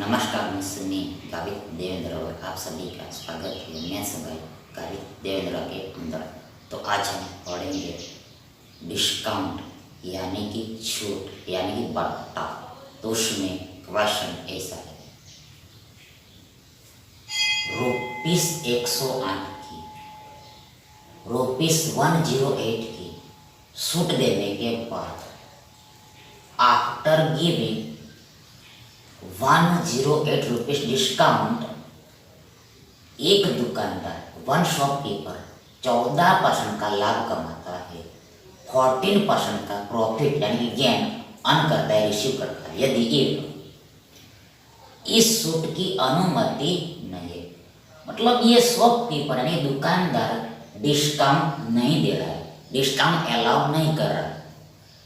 नमस्कार, मैं सुन्नी गावित देवेंद्र और आप सभी का स्वागत है। मैं समय गावित देवेंद्र के अंदर। तो आज हम पढ़ेंगे डिस्काउंट यानी कि छूट यानी कि बट्टा। तो उसमें क्वेश्चन ऐसा है, ₹108 की ₹108 की छूट देने के बाद आफ्टर गिविंग ₹108 डिस्काउंट एक दुकानदार वन शॉपकीपर 14% का लाभ कमाता है, 14% का प्रॉफिट यानी गेन अर्न करता है, रिसीव करता है। यदि इस छूट की अनुमति नहीं है, मतलब ये शॉपकीपर यानी दुकानदार डिस्काउंट नहीं दे रहा है, डिस्काउंट अलाउ नहीं कर रहा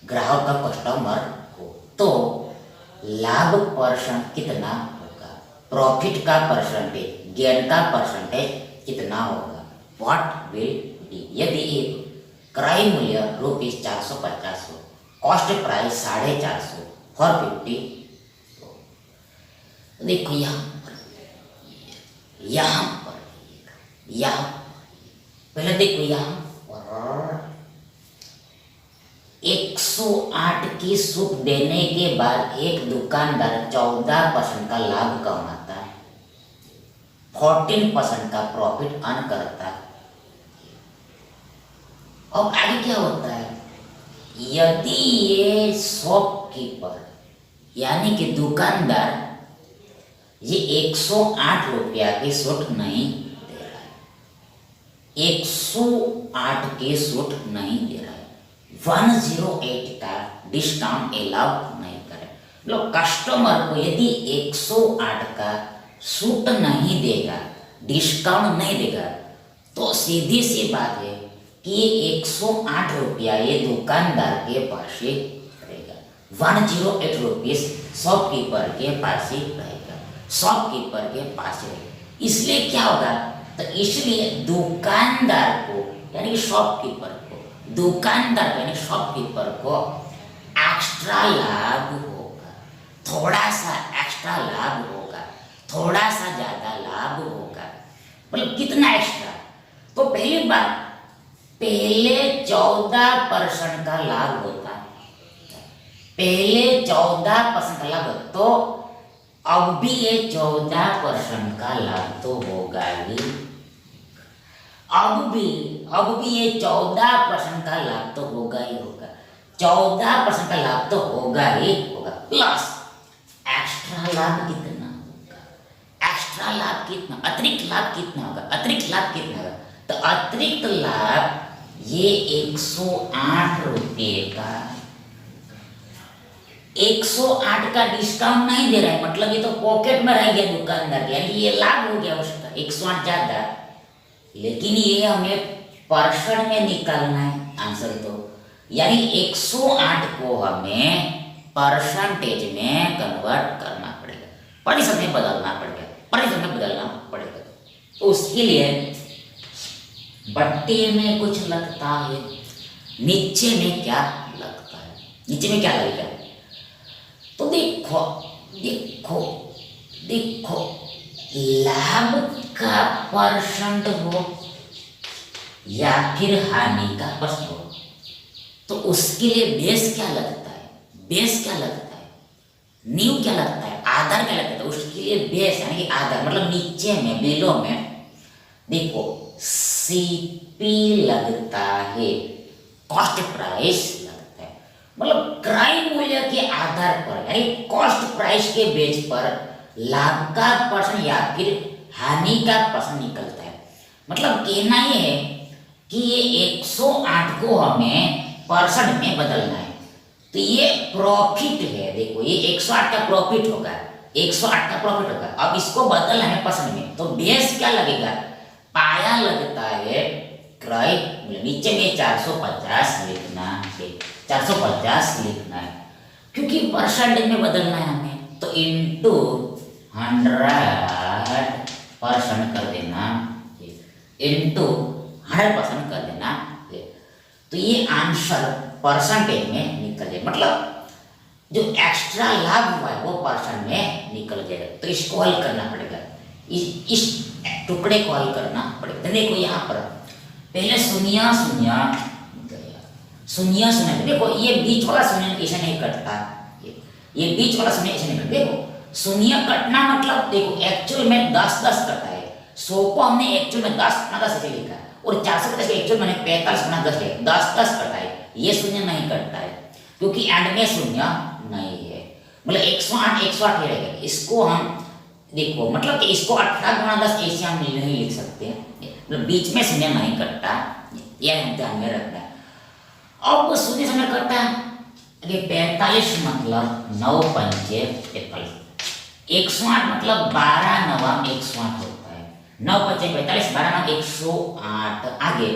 ग्राहक का कस्टमर को, तो लाभ परसेंट कितना होगा, प्रॉफिट का परसेंटेज, गेन का परसेंटेज कितना होगा, व्हाट विल बी। यदि एक क्रय मूल्य ₹450 हो, कॉस्ट प्राइस 450 फॉर 50, तो देखो यहाँ पहले देखो यहाँ पर 108 की छूट देने के बाद एक दुकानदार 14% का लाभ कमाता है, 14% का प्रॉफिट अर्न करता है। अब आगे क्या होता है, यदि ये शॉपकीपर यानी कि दुकानदार ये ₹108 की छूट नहीं दे रहा है, 108 की छूट नहीं दे रहा है, 108 का डिस्काउंट अलाउ नहीं करे, मतलब कस्टमर को यदि 108 का छूट नहीं देगा, डिस्काउंट नहीं देगा, तो सीधी सी बात है कि ₹108 ये दुकानदार के पास ही रहेगा, ₹108 शॉपकीपर के पास ही रहेगा, शॉपकीपर के पास ही रहेगा। इसलिए क्या होगा, तो इसलिए दुकानदार को यानी शॉपकीपर दुकानदार यानी शॉपकीपर को एक्स्ट्रा लाभ होगा, थोड़ा सा एक्स्ट्रा लाभ होगा, थोड़ा सा ज्यादा लाभ होगा, मतलब कितना एक्स्ट्रा, तो पहली बात पहले 14% का लाभ होता है, पहले 14% का लाभ, तो अब भी ये 14% का लाभ तो होगा ही, अब भी ये 14% का लाभ तो होगा ही होगा, 14% का लाभ तो होगा ही होगा, प्लस एक्स्ट्रा लाभ कितना होगा, एक्स्ट्रा लाभ कितना, अतिरिक्त लाभ कितना होगा, अतिरिक्त लाभ कितना होगा, तो अतिरिक्त लाभ ये ₹108 का, 108 का डिस्काउंट नहीं दे रहा है, मतलब ये तो पॉकेट में रह गया दुकानदार, यानी ये लाभ हो गया उसका 108 ज्यादा, लेकिन ये हमें परसेंट में निकालना है आंसर, तो यानी 108 को हमें परसेंटेज में कन्वर्ट करना पड़ेगा, प्रतिशत में बदलना पड़ेगा, प्रतिशत में बदलना पड़ेगा। तो उसके लिए बट्टे में कुछ लगता है, नीचे में क्या लगता है, नीचे में क्या लगेगा, तो देखो देखो देखो लाभ का परसेंट हो या फिर हानि का परसेंट हो, तो उसके लिए बेस क्या लगता है, बेस क्या लगता है, नींव क्या लगता है, आधार क्या लगता है, उसके लिए बेस यानी कि आधार, मतलब नीचे में बिलो में देखो सीपी लगता है, कॉस्ट प्राइस लगता है, मतलब क्रय मूल्य के आधार पर यानी कॉस्ट प्राइस के बेस पर लाभ का परसेंट या फिर हानि का परसेंट निकलता है। मतलब कहना यह है कि ये 108 को हमें परसेंट में बदलना है, तो ये प्रॉफिट है, देखो ये 108 का प्रॉफिट होगा, 108 का प्रॉफिट होगा, अब इसको बदलना है परसेंट में, तो बेस क्या लगेगा, पाया लगता है क्रय, नीचे में 450 लिखना है, 450 लिखना है, क्योंकि परसेंट में बदलना है हमें, तो इंटू 100% कर देना, इंटू 100% कर देना, तो ये आंसर परसेंटेज में निकल जाए, मतलब जो एक्स्ट्रा लाभ हुआ है वो पर्सन में निकल जाएगा। तो इसको हल करना पड़ेगा, इस टुकड़े को हल करना पड़ेगा। तो देखो यहाँ पर पहले शून्य शून्य गया, शून्य शून्य, देखो ये बीच वाला शून्य ऐसे नहीं कटता, ये बीच वाला शून्य ऐसे नहीं कटता। देखो शून्य कटना मतलब देखो एक्चुअल में 10-10 कटा है, 100 को हमने एक्चुअल में 10 ऐसे लिखा और 450 एक्चुअल मैंने 45 × 10 10 कटा है, ये शून्य नहीं कटता है क्योंकि एंड में शून्य नहीं है। मतलब 108 108 ही रहेगा। इसको हम देखो मतलब कि इसको 18 × 10 ऐसे हम नहीं लिख सकते हैं, मतलब बीच में शून्य नहीं कटता, यह हम ध्यान में रखना है। अब शून्य शून्य कटता है, 45 मतलब 9 पंचे 45, 108 मतलब 12 9 108 होता है, 9 पंचे 45, 12 9 108। आगे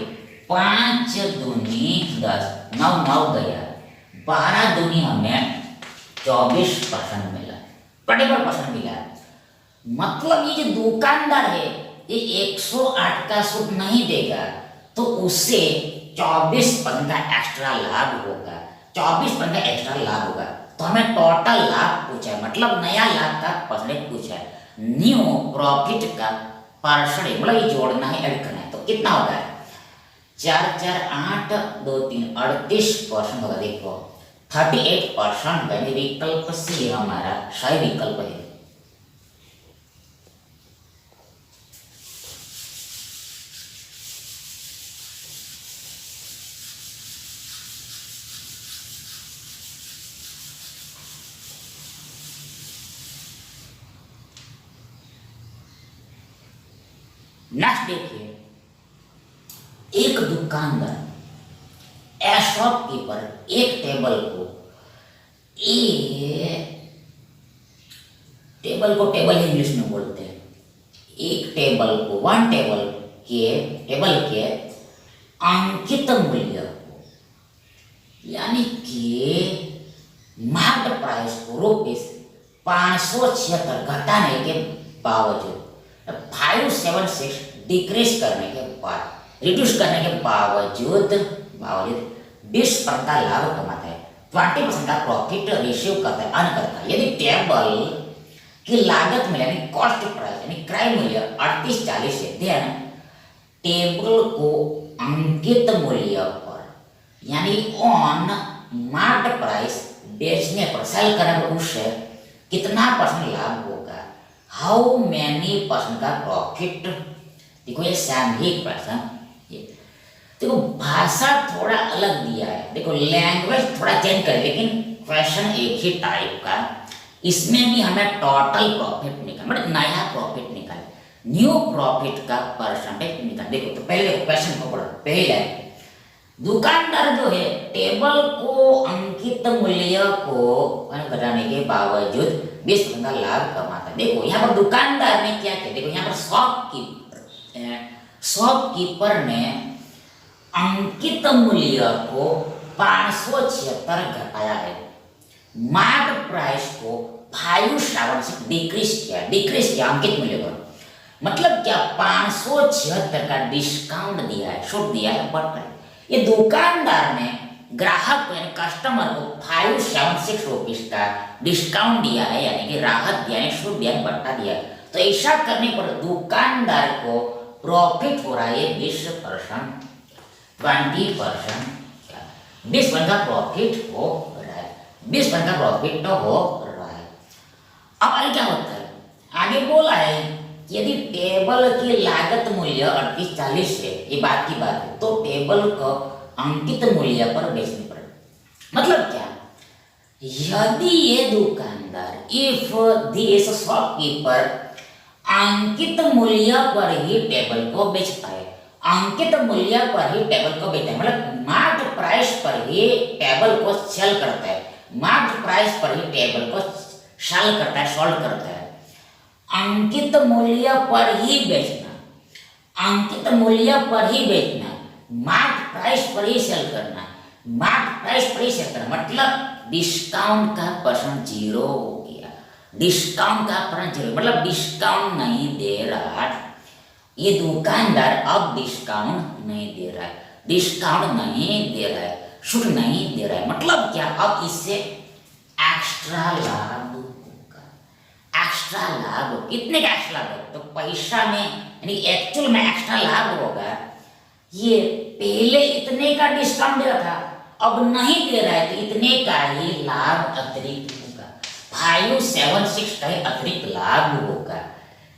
5 दूनी 10, 9 9 गया, 12 दूनी हमें 24% मिला, 24% मिला। मतलब ये जो दुकानदार है ये 108 का सूट नहीं देगा तो उससे 24% का एक्स्ट्रा लाभ होगा, 24% का एक्स्ट्रा लाभ होगा। तो हमें टोटल लाभ पूछा है, मतलब नया लाभ का परसेंटेज पूछा है, न्यू प्रॉफिट का परसेंटेज, मतलब ये जोड़ना है, ऐड करना है। तो कितना होगा 4 4 8 2 3 38% होगा। देखो 38% का विकल्प सी हमारा सही विकल्प है। नेक्स्ट देखिए, एक दुकानदार शॉपकीपर एक टेबल को टेबल इंग्लिश में बोलते हैं, एक टेबल को टेबल के अंकित मूल्य को यानी कि मार्केट प्राइस को ₹576 घटाने के बावजूद 576 डिक्रीज करने के बाद रिड्यूस करने के बावजूद 20% का लाभ कमाता है, 20% का प्रॉफिट रिसीव करता है, अर्न करता है। यदि टेबल की लागत में यानी कॉस्ट प्राइस यानी क्रय मूल्य 3840 है, देन टेबल को अंकित मूल्य पर यानी ऑन मार्केट प्राइस बेचने पर, सेल करने पर उससे कितना परसेंट लाभ होगा, हाउ मैनी परसेंट का प्रॉफिट। देखो ये सामूहिक प्रश्न, देखो भाषा थोड़ा अलग दिया है, देखो लैंग्वेज थोड़ा चेंज कर, लेकिन क्वेश्चन एक ही टाइप का। इसमें भी हमें टोटल प्रॉफिट निकाल, मतलब नया प्रॉफिट निकाल, न्यू प्रॉफिट का परसेंटेज निकाल। देखो तो पहले देखो क्वेश्चन को पढ़ो। पहले दुकानदार जो है टेबल को अंकित मूल्य को घटाने के बावजूद 20% का लाभ कमाता है। देखो यहाँ पर दुकानदार ने क्या किया, देखो यहाँ पर शॉपकीपर ने अंकित मूल्य को 576 घटाया है, मार्केट प्राइस को 576 डिक्रीज किया अंकित मूल्य पर। मतलब क्या 576 का डिस्काउंट दिया है, छूट दिया है बढ़कर। ये दुकानदार ने ग्राहक को यानी कस्टमर को 576 रुपीज का डिस्काउंट दिया है, यानी कि राहत दिया है, छूट दिया है, बढ़ा दिया है। तो ऐसा करने पर दुकानदार को प्रॉफिट हो रहा है 20%, 20%, 20% का प्रॉफिट हो रहा है, 20% का प्रॉफिट तो हो रहा है। अब आगे क्या होता है, आगे बोला है यदि टेबल की लागत मूल्य 3840 है, ये बात की बात है, तो टेबल को अंकित मूल्य पर बेचनी पड़ेगी। मतलब क्या, यदि ये दुकानदार इफ दिस शॉपकीपर अंकित मूल्य पर ही टेबल को बेचता है, अंकित मूल्य पर ही टेबल को बेचता है, मतलब मार्केट प्राइस पर ही टेबल को सेल करता है, मार्केट प्राइस पर ही टेबल को सेल करता है, सोल्ड करता है। अंकित मूल्य पर ही बेचना, अंकित मूल्य पर ही बेचना, मार्केट प्राइस पर ही सेल करना, मार्केट प्राइस पर ही सेल करना, मतलब डिस्काउंट का परसेंट 0 हो गया, डिस्काउंट का परसेंट 0, मतलब डिस्काउंट नहीं दे रहा ये दुकानदार, अब डिस्काउंट नहीं दे रहा है, डिस्काउंट नहीं दे रहा है, छूट नहीं दे रहा है। मतलब क्या, अब इससे एक्स्ट्रा लाभ होगा। एक्स्ट्रा लाभ कितने का एक्स्ट्रा लाभ? तो पैसा में यानी एक्चुअल में एक्स्ट्रा लाभ होगा, ये पहले इतने का डिस्काउंट दे रहा था, अब नहीं दे रहा है तो इतने का ही लाभ अतिरिक्त होगा, 576 का ही अतिरिक्त लाभ होगा।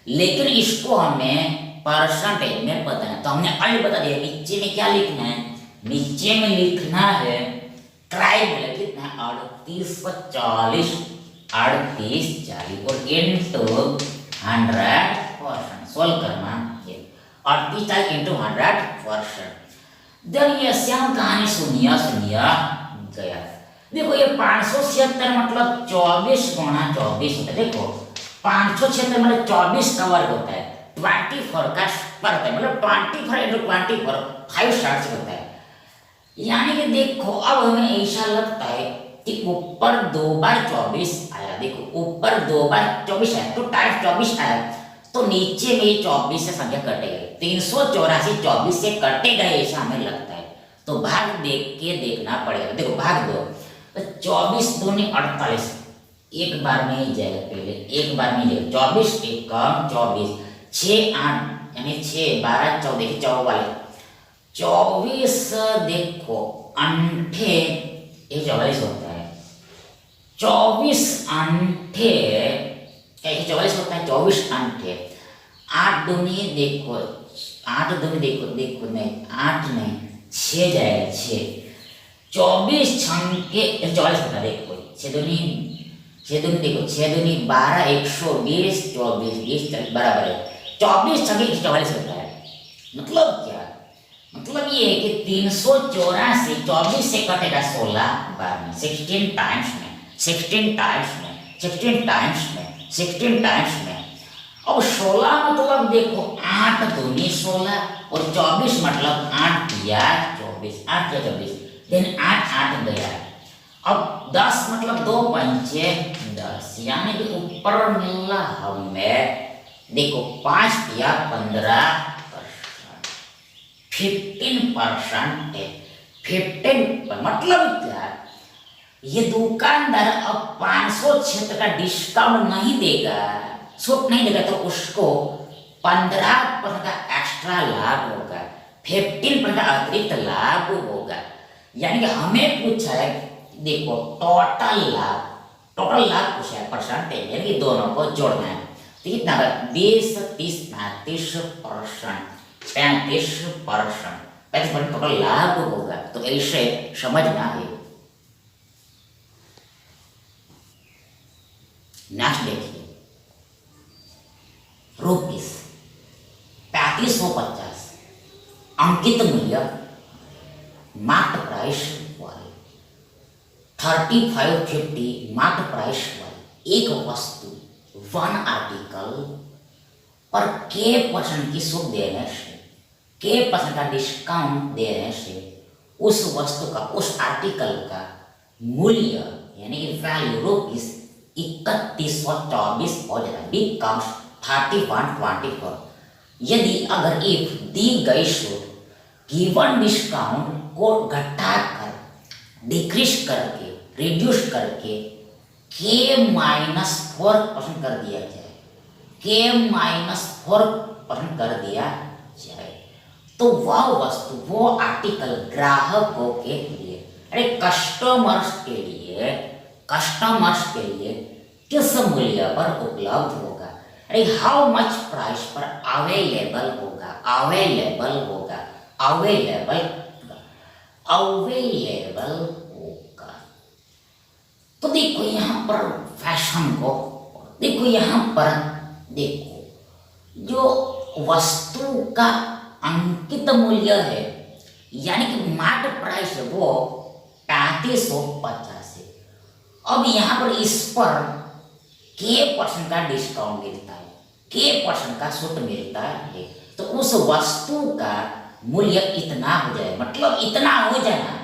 लेकिन इसको हमें परसेंटेज में बताना, तो हमने अल्ट बता दिया। नीचे में क्या लिखना है? नीचे में लिखना है ट्राइबल कितना है 3840 3840 और इंटू 100% सोल्व करना है 38 इंटू 100%। देन ये श्याम कहानी सुनिया गया। देखो ये 576 मतलब 24 गुणा 24 होता है। देखो 576 मतलब 24 का वर्ग होता है, 24 का स्क्वायर होता है, मतलब 24 इंटू 24 560 होता है। यानी कि देखो अब हमें ऐसा लगता है कि ऊपर 2 बार 24 आया, देखो ऊपर 2 बार 24 आया तो टाइम्स 24 आया, तो नीचे में 24 से संख्या कटेगा, 384 24 से कटेगा ऐसा हमें लगता है। तो भाग देख के देखना पड़ेगा। देखो भाग दो तो 24 दूनी 48 एक बार में ही जाएगा, पहले एक बार में ही जाएगा। 24 एक कम 24 6 8 यानी 6 12 14 44 24 देखो अंठे ये 44 होता है। 24 अंठे कैसे 44 होता है? 24 अंठे 8 दूनी देखो 8 दूनी देखो नहीं 8 नहीं 6 जाएगा 6 24 छंके 44 होता है। देखो 6 दूनी देखो 6 दूनी 12 120 24 20 बराबर है 24 छंके 44 होता है। मतलब क्या? मतलब ये है कि 384 24 से कटेगा 16 बार में 16 टाइम्स में 16 टाइम्स में। अब 16 मतलब देखो 8 दूनी 16 और 24 मतलब 8 या 24 8 या 24 देन 8 8 गया। अब 10 मतलब 2 पंचे 10 यानी कि ऊपर मिला हमें देखो 5 या 15 15% है। 15 मतलब क्या? ये दुकानदार अब 576 का डिस्काउंट नहीं देगा, छूट नहीं देगा, तो उसको 15% का एक्स्ट्रा लाभ होगा, 15% का अतिरिक्त लाभ होगा। यानी कि हमें पूछा है देखो टोटल लाभ पूछा है परसेंटेज, यानी कि दोनों को जोड़ना है। तो कितना 20 30 35% 35% टोटल लाभ होगा। तो ऐसे समझना है। नेक्स्ट देखिए रुपीस 3550 अंकित मूल्य मार्केट प्राइस वाले 3550 मार्केट प्राइस वाली एक वस्तु 1 आर्टिकल पर K% की छूट देने से K% का डिस्काउंट देने से उस वस्तु का उस आर्टिकल का मूल्य यानी कि वैल्यू रुपीस 3124 हो जाता है, बिकम्स 3124। यदि अगर इफ दी गई छूट गिवन डिस्काउंट को घटाकर डिक्रीज करके रिड्यूस करके K-4% कर दिया जाए, K-4% कर दिया जाए, तो वह वस्तु वो आर्टिकल ग्राहकों के लिए अरे कस्टमर्स के लिए किस मूल्य पर उपलब्ध होगा? अरे हाउ मच प्राइस पर अवेलेबल होगा। तो देखो यहाँ पर फैशन को देखो, यहाँ पर देखो जो वस्तु का अंकित मूल्य है यानी कि मार्केट प्राइस है वो 3550 है। अब यहाँ पर इस पर K% का डिस्काउंट मिलता है, K% का छूट मिलता है, तो उस वस्तु का मूल्य इतना हो जाए, मतलब इतना हो जाना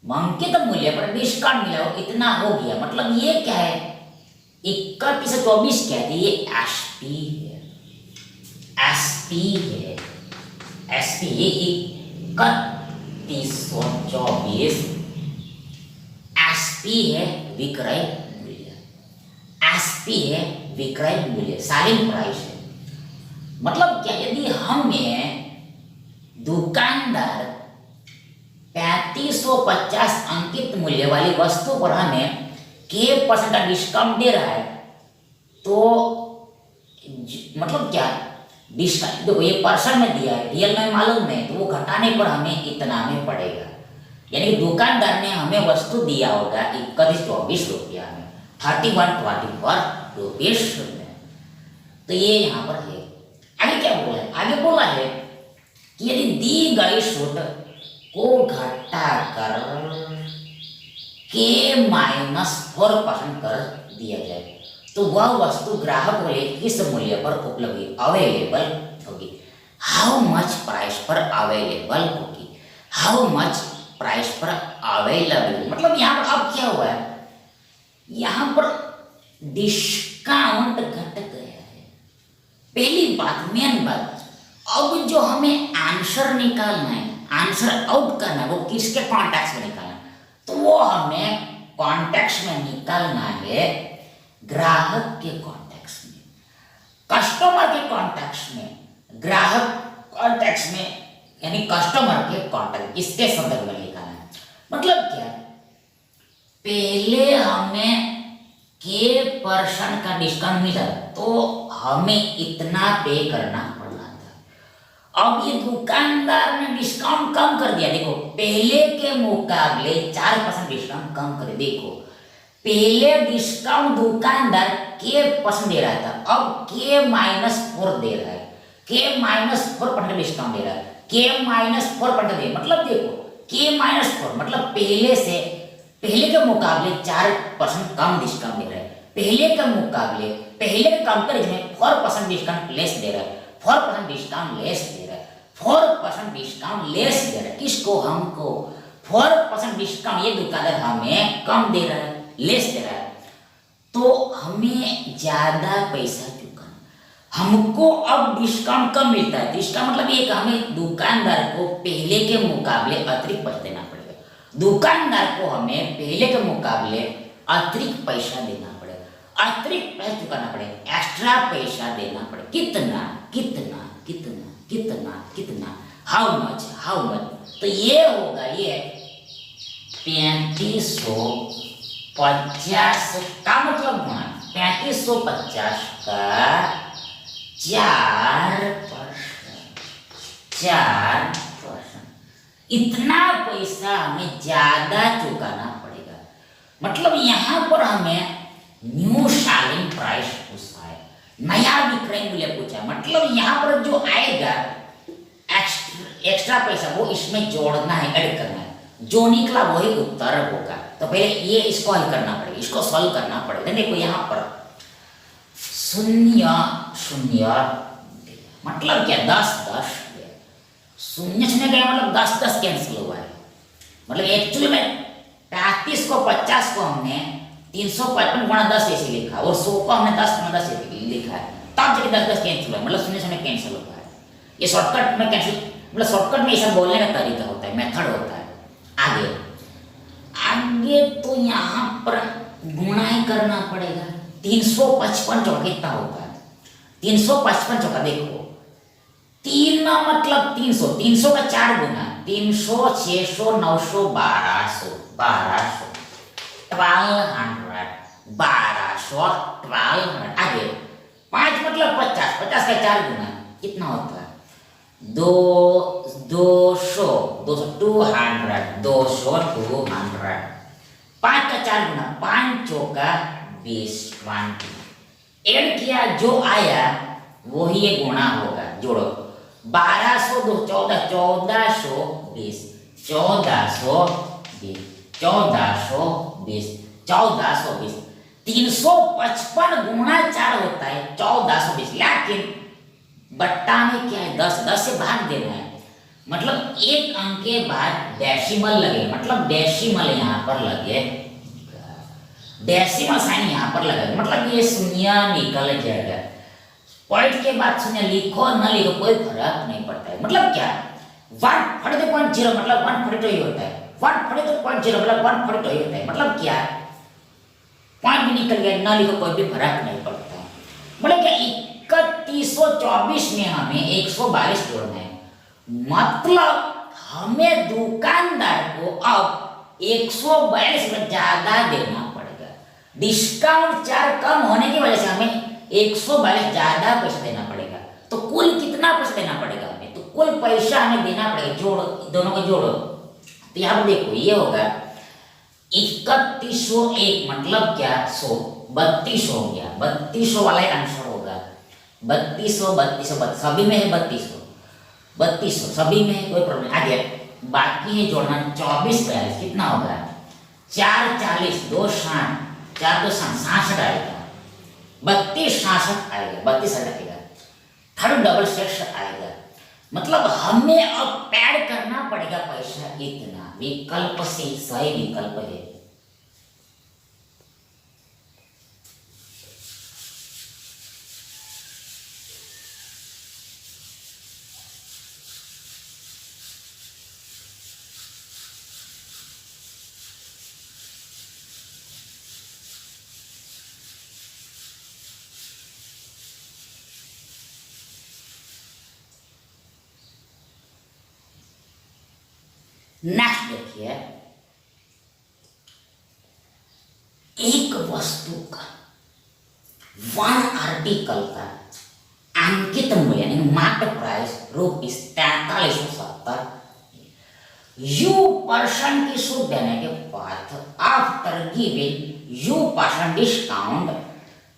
अंकित मूल्य पर डिस्काउंट मिला हो इतना हो गया। मतलब ये क्या है 31 से 24 कहते हैं, ये SP है 3124 एसपी है विक्रय मूल्य, एसपी है विक्रय मूल्य, सेलिंग प्राइस है। मतलब क्या, यदि हमें दुकानदार 3550 अंकित मूल्य वाली वस्तु पर हमें K% का डिस्काउंट दे रहा है, तो मतलब क्या डिस्काउंट, देखो ये परसेंट में दिया है, रियल में मालूम नहीं, तो वो घटाने पर हमें इतना में पड़ेगा। यानी कि दुकानदार ने हमें वस्तु दिया होगा 3124 रुपया में, 3124 रुपीज में। तो ये यहाँ पर है। आगे क्या बोला है, आगे बोला है कि यदि दी गई छूट को घटाकर K-4% कर दिया जाए तो वह वस्तु ग्राहक को किस मूल्य पर उपलब्ध अवेलेबल होगी, हाउ मच प्राइस पर अवेलेबल होगी, हाउ मच प्राइस पर अवेलेबल। मतलब यहाँ पर अब क्या हुआ है, यहाँ पर डिस्काउंट घट गया है। पहली बात, मेन बात, अब जो हमें आंसर निकालना है, आंसर आउट करना है, वो किसके कॉन्टेक्स्ट में निकालना है, तो वो हमें कॉन्टेक्स्ट में निकालना है ग्राहक के कॉन्टेक्स्ट में, कस्टमर के कॉन्टेक्स्ट में, ग्राहक कॉन्टेक्स्ट में, यानी कस्टमर के कॉन्टेक्ट, इसके संदर्भ में निकालना है। मतलब क्या, पहले हमें K% का डिस्काउंट मिला तो हमें इतना पे करना पड़ना था। अब ये दुकानदार ने डिस्काउंट कम कर दिया, देखो पहले के मुकाबले 4% डिस्काउंट कम कर, देखो पहले डिस्काउंट दुकानदार K% दे रहा था, अब K-4 दे रहा है, K-4% डिस्काउंट दे रहा है, K-4% दे, मतलब देखो K-4 मतलब पहले के मुकाबले 4% कम डिस्काउंट दे रहा है, पहले के मुकाबले, पहले के कंपेरिजन में 4% डिस्काउंट लेस दे रहा है, 4% डिस्काउंट लेस दे रहा है, 4% डिस्काउंट लेस दे रहा है, किसको, हमको 4% डिस्काउंट ये दुकानदार हमें कम दे रहा है, लेस दे रहा है, तो हमें ज्यादा पैसा चुकाना, हमको अब डिस्काउंट कम मिलता है। तो इसका मतलब ये कि हमें दुकानदार को पहले के मुकाबले अतिरिक्त पैसा देना पड़ेगा, दुकानदार को हमें पहले के मुकाबले अतिरिक्त पैसा देना पड़ेगा, अतिरिक्त पैसा चुकाना पड़ेगा, एक्स्ट्रा पैसा देना पड़ेगा। कितना कितना कितना कितना कितना, हाउ मच, हाउ मच, तो ये होगा, ये 3550 का मतलब गुणा 3550 का 4%, इतना पैसा हमें ज्यादा चुकाना पड़ेगा। मतलब यहाँ पर हमें न्यू सेलिंग प्राइस पूछा है, नया विक्रय मूल्य पूछा है, मतलब यहाँ पर जो आएगा एक्स्ट्रा पैसा वो इसमें जोड़ना है, ऐड करना है, जो निकला वही उत्तर होगा। तो पहले ये इसको हल करना पड़ेगा, इसको सॉल्व करना पड़ेगा। देखो यहाँ पर 0 0 मतलब क्या, 10 10 शून्य शून्य गया, मतलब 10 10 कैंसिल हुआ है। मतलब एक्चुअली में 35 को 50 को हमने 355 गुणा 10 ऐसे लिखा, और 100 को हमने 10 गुणा 10 लिखा है, तब जाके 10 10 कैंसिल हुआ, मतलब शून्य शून्य कैंसिल हुआ है। ये शॉर्टकट में कैंसिल, मतलब शॉर्टकट में ऐसा बोलने का तरीका होता है, मेथड होता है। आगे आगे तो यहाँ पर गुणा ही करना पड़ेगा। 355 चौका कितना होता है, 355 चौका देखो, 3 मतलब 300, 300 का 4 गुना, 300 600 900 1200 1200 1200। आगे 5 मतलब 50, 50 का 4 गुना कितना होता है, 200 200। 5 का 4 गुना, 5 चौका 20 20। ऐड किया, जो आया वही ये गुणा होगा, जोड़ो 1200 2 14 1420 1420 1420 1420। 355 गुणा 4 होता है 1420, लेकिन बट्टा में क्या है, 10 10 से भाग देना है, मतलब एक अंक के बाद डेसिमल लगे, मतलब डेसिमल यहाँ पर लगे, डेसिमल साइन यहाँ पर लगे, मतलब ये शून्य निकल जाएगा। पॉइंट के बाद शून्य लिखो न लिखो कोई फर्क नहीं पड़ता है। मतलब क्या, 142.0 मतलब 142 ही होता है, 142 तो 0 मतलब 142 ही होता है। मतलब क्या, पॉइंट भी निकल गया, ना लिखो कोई भी फर्क नहीं पड़ता। बोले क्या 3124 में हमें 142 जोड़ना है, मतलब हमें दुकानदार को अब 142 में ज्यादा देना पड़ेगा। डिस्काउंट चार्ज कम होने की वजह से हमें 142 ज्यादा पैसा देना पड़ेगा। तो कुल कितना पैसा देना पड़ेगा हमें, तो कुल पैसा हमें देना पड़ेगा, जोड़ो दोनों को जोड़ो। तो यहाँ पर देखो ये होगा 3101 मतलब क्या 100 32 हो गया, 32 वाला एक आंसर होगा। 32 सभी में है, 32 सभी में है, कोई प्रॉब्लम। आगे बाकी है जोड़ना 24 42 कितना होगा 4 40 2 60 4 2 66 आएगा, 32 66 आएगा, 32 आएगा, थर्ड डबल सेक्स आएगा। मतलब हमें अब ऐड करना पड़ेगा पैसा इतना। विकल्प से सही विकल्प है। नेक्स्ट देखिए, एक वस्तु का वन आर्टिकल का अंकित मूल्य यानी मार्केट प्राइस ₹4370 U% की छूट देने के बाद आफ्टर गिविंग U% डिस्काउंट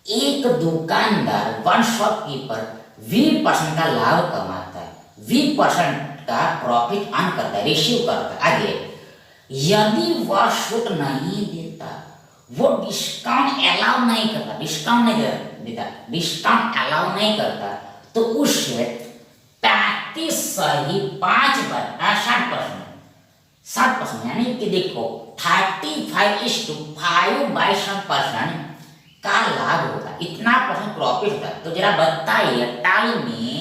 एक दुकानदार वन शॉपकीपर V% का लाभ कमाता है, V% का प्रॉफिट अर्न करता है, रिसीव करता है। आगे यदि वह छूट नहीं देता, वो डिस्काउंट अलाउ नहीं करता, डिस्काउंट नहीं देता, डिस्काउंट अलाउ नहीं करता, तो उससे 35 सही 5/60% 60% यानी कि देखो 35:5/7% का लाभ होगा, इतना परसेंट प्रॉफिट होता है। तो जरा बताइए टाल में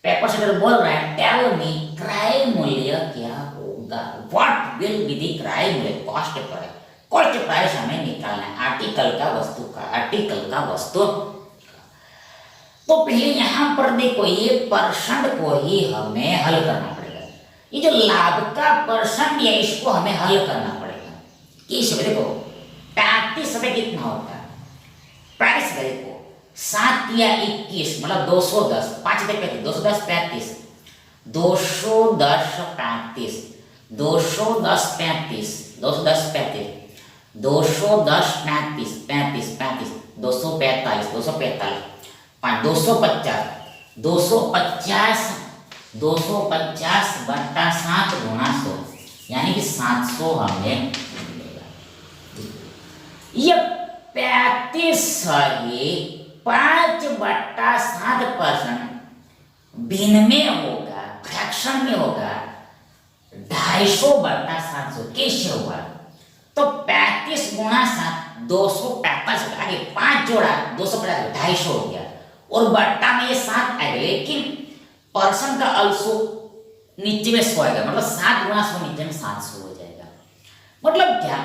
पेपर सेटर बोल रहे हैं टेल मी क्रय मूल्य क्या होगा, व्हाट विल बी द क्रय मूल्य, कॉस्ट प्राइस। कॉस्ट प्राइस हमें निकालना है आर्टिकल का, वस्तु का, आर्टिकल का वस्तु। तो पहले यहां पर देखो ये परसेंट को ही हमें हल करना पड़ेगा। ये जो लाभ का परसेंट है इसको हमें हल करना पड़ेगा। किस देखो 35 रुपए कितना होता है, प्राइस देखो 7 या 21 मतलब 210, 5 35 210 35 210 35 210 35 210 35 210 35 35 35 245 245 250 250 250 बटा 7 गुणा 100 यानी कि 700 हमें मिलेगा। ये 35 सही 5/7% भिन्न में होगा, फ्रैक्शन में होगा 250/700। कैसे होगा, तो 35 गुणा 7 245, आगे 5 जोड़ा 250 250 हो गया, और बट्टा में ये 7 आएगा, लेकिन पर्सन का अल्सो नीचे में 100 आएगा, मतलब 7 गुणा 100 नीचे में 700 हो जाएगा। मतलब क्या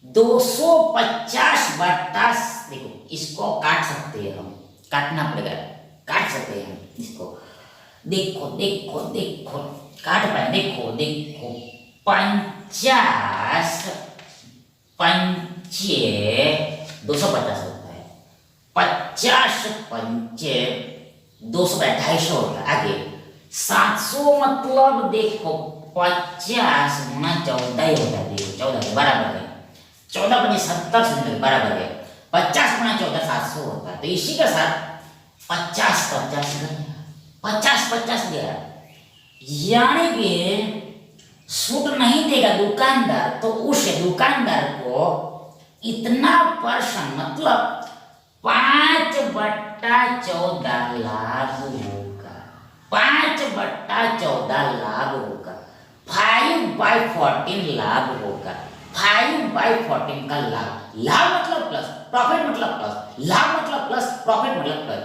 250/, देखो इसको काट सकते हैं हम, काटना पड़ेगा, काट सकते हैं हम इसको। देखो देखो देखो काट पाए, देखो देखो 50 पंचे 250 होता है, 50 पंचे 250 होता है। आगे 700 मतलब देखो 50 गुना 14 ही होता है, देखो 14 बराबर है 14 पंजे 70 बराबर है 50 गुना 14 700 होता है। तो इसी के साथ 50 50 50 50 गया, यानी कि छूट नहीं देगा दुकानदार, तो उस दुकानदार को इतना परसेंट मतलब 5/14 लाभ होगा, 5/14 लाभ होगा, 5/14 लाभ होगा, 5/14 का लाभ। लाभ मतलब प्लस, प्रॉफिट मतलब प्लस, लाभ मतलब प्लस, प्रॉफिट मतलब प्लस।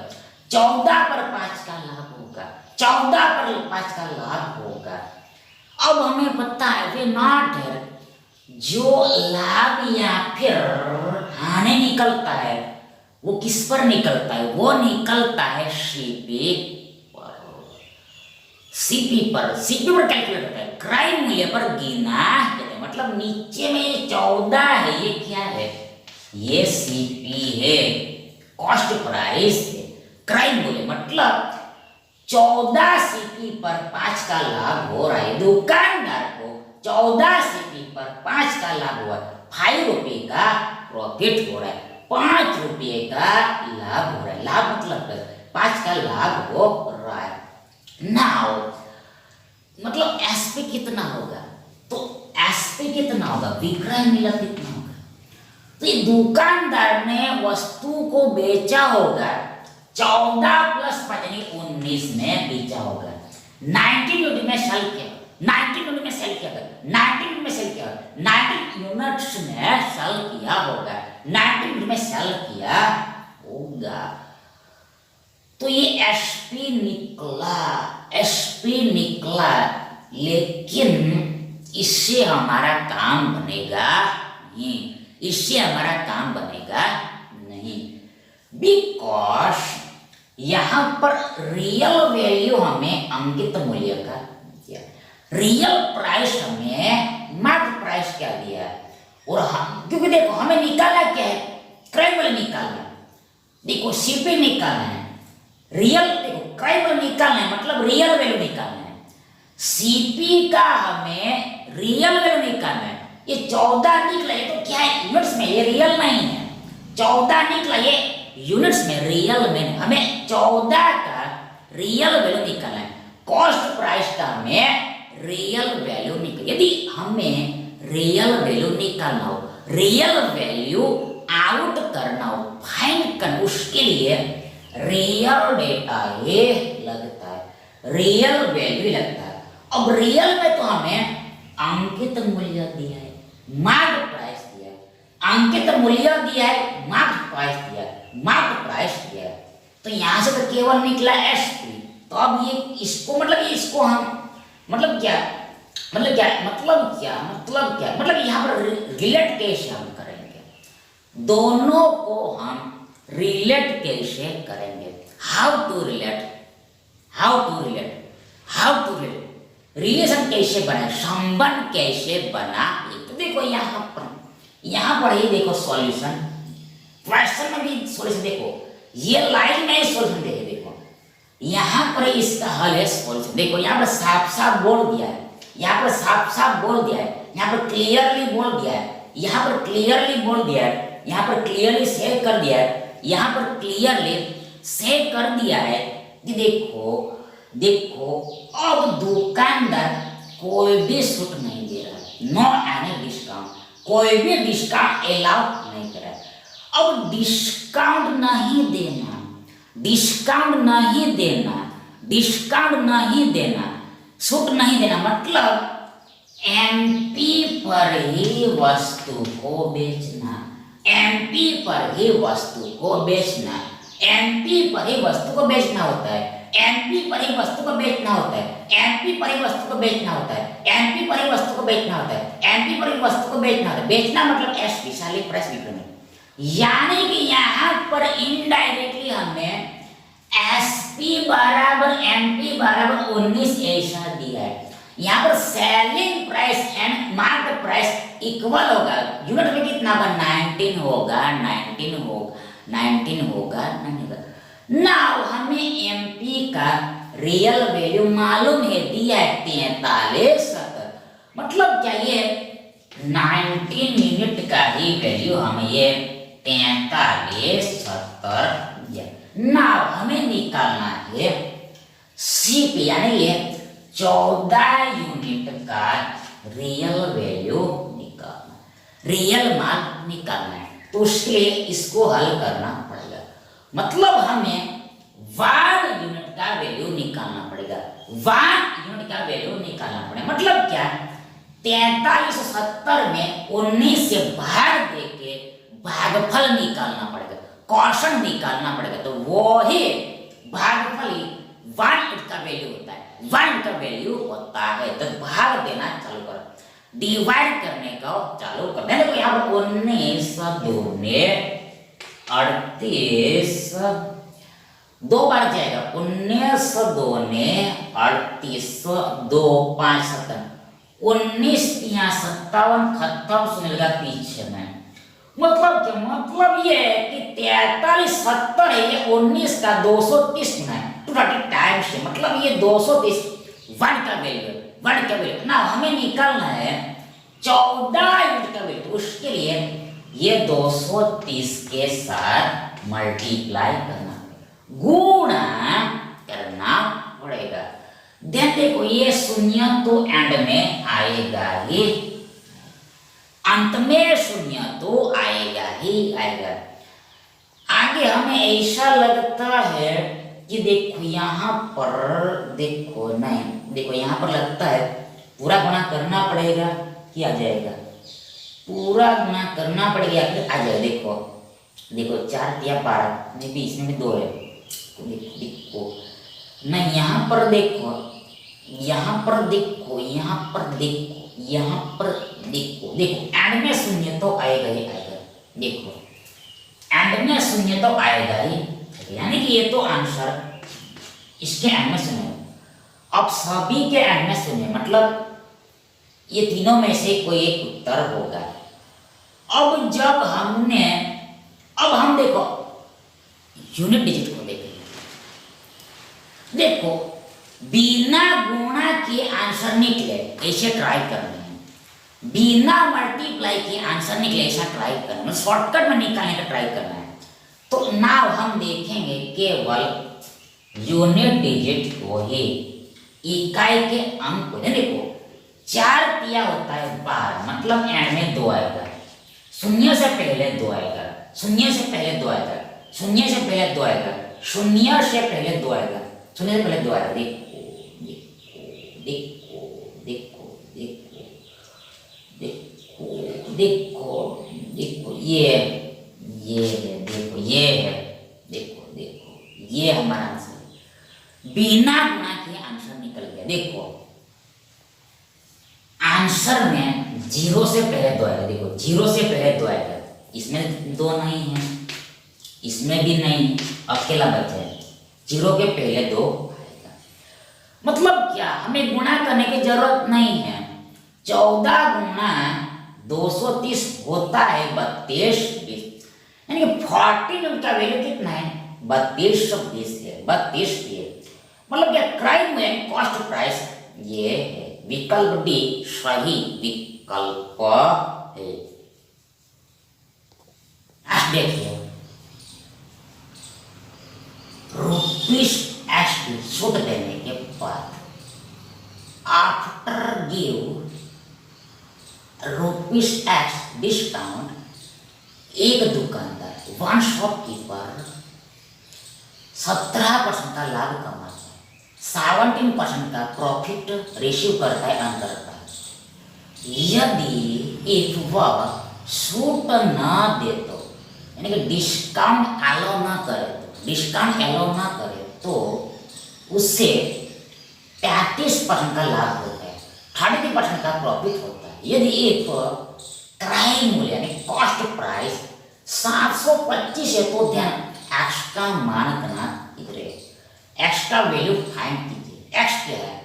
14 पर 5 का लाभ होगा, 14 पर 5 का लाभ होगा। अब हमें पता है वे नॉट है, जो लाभ या फिर हानि निकलता है वो किस पर निकलता है, वो निकलता है सीपी पर। सीपी पर, सीपी पर कैलकुलेट होता है, क्रय मूल्य पर गिना जाता है। मतलब नीचे में ये 14 है, ये क्या है, ये सीपी है, कॉस्ट प्राइस है। क्रय मूल्य मतलब 14 सीपी पर 5 का लाभ हो रहा है, दुकानदार को 14 सीपी पर 5 का लाभ हुआ, 5 रुपये का प्रॉफिट हो रहा है, 5 रुपये का लाभ हो रहा है। लाभ मतलब 5 का लाभ हो रहा है। नाउ मतलब एसपी कितना होगा, तो एसपी कितना होगा, विक्रय मूल्य कितना होगा। तो ये दुकानदार ने वस्तु को बेचा होगा 14 प्लस 5 यानी 19 में बेचा होगा। 19 यूनिट में सेल किया, 19 यूनिट में सेल किया, 19 यूनिट में सेल किया, 19 यूनिट्स में सेल किया होगा, 19 यूनिट में सेल किया होगा। तो ये एसपी निकला, एसपी निकला, लेकिन इससे हमारा काम बनेगा नहीं, इससे हमारा काम बनेगा नहीं, बिकॉज यहां पर रियल वैल्यू हमें अंकित मूल्य का दिया, रियल प्राइस हमें मार्केट प्राइस क्या दिया, और हम क्योंकि देखो हमें निकाला क्या है, क्रय मूल्य निकालना, देखो सीपी निकालना है, रियल देखो क्रय मूल्य निकालना है मतलब रियल वैल्यू निकालना है, सीपी का हमें रियल वैल्यू निकालना है। ये 14 निकला, ये तो क्या है यूनिट्स में, ये रियल नहीं है, 14 निकला ये यूनिट्स में, रियल में हमें 14 का रियल वैल्यू निकालना है। कॉस्ट प्राइस का हमें रियल वैल्यू निकाल, यदि हमें रियल वैल्यू निकालना हो, रियल वैल्यू आउट करना हो, फाइंड करना, उसके लिए रियल डेटा ये लगता है, रियल वैल्यू लगता है। अब रियल में तो हमें अंकित मूल्य दिया है, मार्केट प्राइस दिया है, अंकित मूल्य दिया है, मार्केट प्राइस दिया है, मार्केट प्राइस दिया है, तो यहां से तो केवल निकला एसपी। तो अब ये इसको मतलब इसको हम मतलब क्या, मतलब क्या, मतलब क्या, मतलब क्या, मतलब यहाँ पर रिलेट कैसे हम करेंगे, दोनों को हम रिलेट कैसे करेंगे, how to relate, how to relate, how to relate, relation कैसे बना, संबंध कैसे बना। तो देखो यहाँ पर ही देखो सॉल्यूशन, क्वेश्चन में भी सॉल्यूशन देखो, ये लाइन में सॉल्यूशन देखो, यहाँ पर इसका हल है सॉल्यूशन, देखो यहाँ पर साफ साफ बोल दिया है, यहाँ पर साफ साफ बोल दिया है, यहाँ पर क्लियरली बोल दिया है, यहाँ पर क्लियरली बोल दिया है, यहाँ पर क्लियरली सेव कर दिया है, यहाँ पर क्लियरली सेव कर दिया है कि देखो देखो अब दुकानदार कोई भी छूट नहीं दे रहा, नो एनी डिस्काउंट, कोई भी डिस्काउंट अलाउ नहीं कर रहा है। अब डिस्काउंट नहीं देना, डिस्काउंट नहीं देना, डिस्काउंट नहीं देना, छूट नहीं देना मतलब एमपी पर ही वस्तु को बेचना, एमपी पर ही वस्तु को बेचना, एमपी पर ही वस्तु को बेचना होता है, एमपी पर ही वस्तु को बेचना होता है, एमपी पर ही वस्तु को बेचना होता है, एमपी पर ही वस्तु को बेचना होता है, एमपी पर ही वस्तु को बेचना होता है। बेचना मतलब एसपी सेलिंग प्राइस विक्रय, यानी कि यहाँ पर इनडायरेक्टली हमें एसपी बराबर एमपी बराबर 19 ऐसा दिया है। यहाँ पर selling price and market price equal होगा, यूनिट में कितना होगा 19 होगा, 19 होगा, 19 होगा, 9 होगा। नाउ हमें एमपी का रियल वैल्यू मालूम है, दिया है 43 70, मतलब क्या ये 19 यूनिट का ही वैल्यू हमें ये 43 70 दिया। नाउ हमें निकालना है सीपी यानी ये 14 यूनिट का रियल वैल्यू निकालना, रियल मान निकालना है, तो उसके लिए इसको हल करना पड़ेगा। मतलब हमें 1 यूनिट का वैल्यू निकालना पड़ेगा, 1 यूनिट का वैल्यू निकालना पड़ेगा। मतलब क्या 4370 में 19 से भाग देके भागफल निकालना पड़ेगा, क्वोशंट निकालना पड़ेगा, तो वो ही भागफल ही 1 यूनिट का वैल्यू होता है। वन का वैल्यू होता है, तो भाग देना चालू कर, डिवाइड करने का चालू कर देना। देखो यहाँ पर 19 दूने 38, दो बार जाएगा, 19 दूने 38, 2 5 57, 19 यहाँ 57 खत्म सुनेगा पीछे में। मतलब क्या, मतलब ये है कि 43 70 है, ये 19 का 230 गुना है 230 टाइम्स है, मतलब ये 230 वन का वैल्यू है, वन का वैल्यू ना हमें निकालना है 14 यूनिट का वैल्यू, उसके लिए ये 230 के साथ मल्टीप्लाई करना, गुणा करना पड़ेगा। ध्यान देखो ये शून्य तो एंड में आएगा ही, अंत में शून्य तो आएगा ही आएगा। आगे हमें ऐसा लगता है कि देखो यहाँ पर, देखो नहीं, देखो यहाँ पर लगता है पूरा गुणा करना पड़ेगा कि आ जाएगा, पूरा गुणा करना पड़ेगा फिर आ जाएगा। देखो देखो 4 या 12 में भी, इसमें भी 2 है, देखो देखो नहीं, यहाँ पर देखो, यहाँ पर देखो, यहाँ पर देखो, यहाँ पर देखो, देखो एंड में शून्य तो आएगा ही आएगा, देखो एंड में शून्य तो आएगा ही, यानी कि ये तो आंसर इसके एंड में शून्य। अब सभी के एंड में शून्य, मतलब ये तीनों में से कोई एक उत्तर होगा। अब जब हमने, अब हम देखो यूनिट डिजिट को देखेंगे, देखो बिना गुणा के आंसर निकले ऐसे ट्राई करना है, बिना मल्टीप्लाई के आंसर निकले ऐसा ट्राई करना, शॉर्टकट में निकालने का ट्राई करना है। तो नाउ हम देखेंगे केवल यूनिट डिजिट को ही, इकाई के अंक को। देखो 4 दिया होता है 12, मतलब एंड में 2 आएगा, शून्य से पहले 2 आएगा, शून्य से पहले 2 आएगा, शून्य से पहले 2 आएगा, शून्य से पहले 2 आएगा, शून्य से पहले 2 आएगा। देखो देखो देखो देखो देखो देखो देखो ये है, देखो ये है, देखो देखो ये हमारा आंसर, बिना गुणा के आंसर निकल गया। देखो आंसर में 0 से पहले 2 आएगा, देखो 0 से पहले 2 आएगा, इसमें 2 नहीं है, इसमें भी नहीं, अकेला बचा है, 0 के पहले 2 आएगा। मतलब क्या, हमें गुणा करने की जरूरत नहीं है, 14 गुणा 230 होता है 3220, यानी कि 14 का वैल्यू कितना है 3220 है, 32 है। मतलब क्या, क्राइम में कॉस्ट प्राइस ये है, विकल्प डी सही विकल्प है। देखिए ₹80 छूट देने के बाद, आफ्टर गिव ₹X डिस्काउंट, एक दुकानदार, वन शॉपकीपर 17% का लाभ कमाता है, 17% का प्रॉफिट रिसीव करता है अंतर का। यदि एक वह छूट ना दे तो, यानी कि डिस्काउंट अलाउ ना करे तो, डिस्काउंट अलाउ ना करे तो उससे 33% का लाभ होता है, 30% का प्रॉफिट होता है। यदि एक क्रय मूल्य यानी कॉस्ट प्राइस 725 है तो ध्यान एक्स का मान करना, इधर एक्स का वैल्यू फाइंड कीजिए। एक्स क्या है,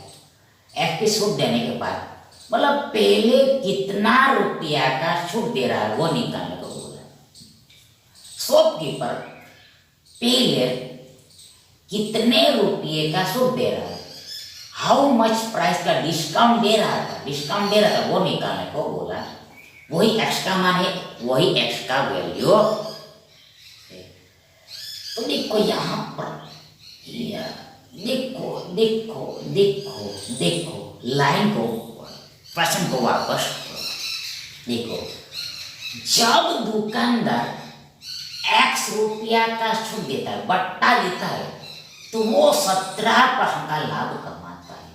एक्स की छूट देने के बाद, मतलब पहले कितना रुपया का छूट दे रहा है वो निकालने को बोला। शॉपकीपर पहले कितने रुपये का छूट दे रहा है, हाउ मच प्राइस का डिस्काउंट दे रहा था, डिस्काउंट दे रहा था वो निकालने को बोला। वही एक्स का मान है, वही एक्स का वैल्यू है। तो देखो यहाँ पर, देखो देखो देखो देखो लाइन को, प्रश्न को वापस देखो, जब दुकानदार एक्स रुपया का छूट देता है, बट्टा देता है, तो वो 17% का लाभ कमाता है।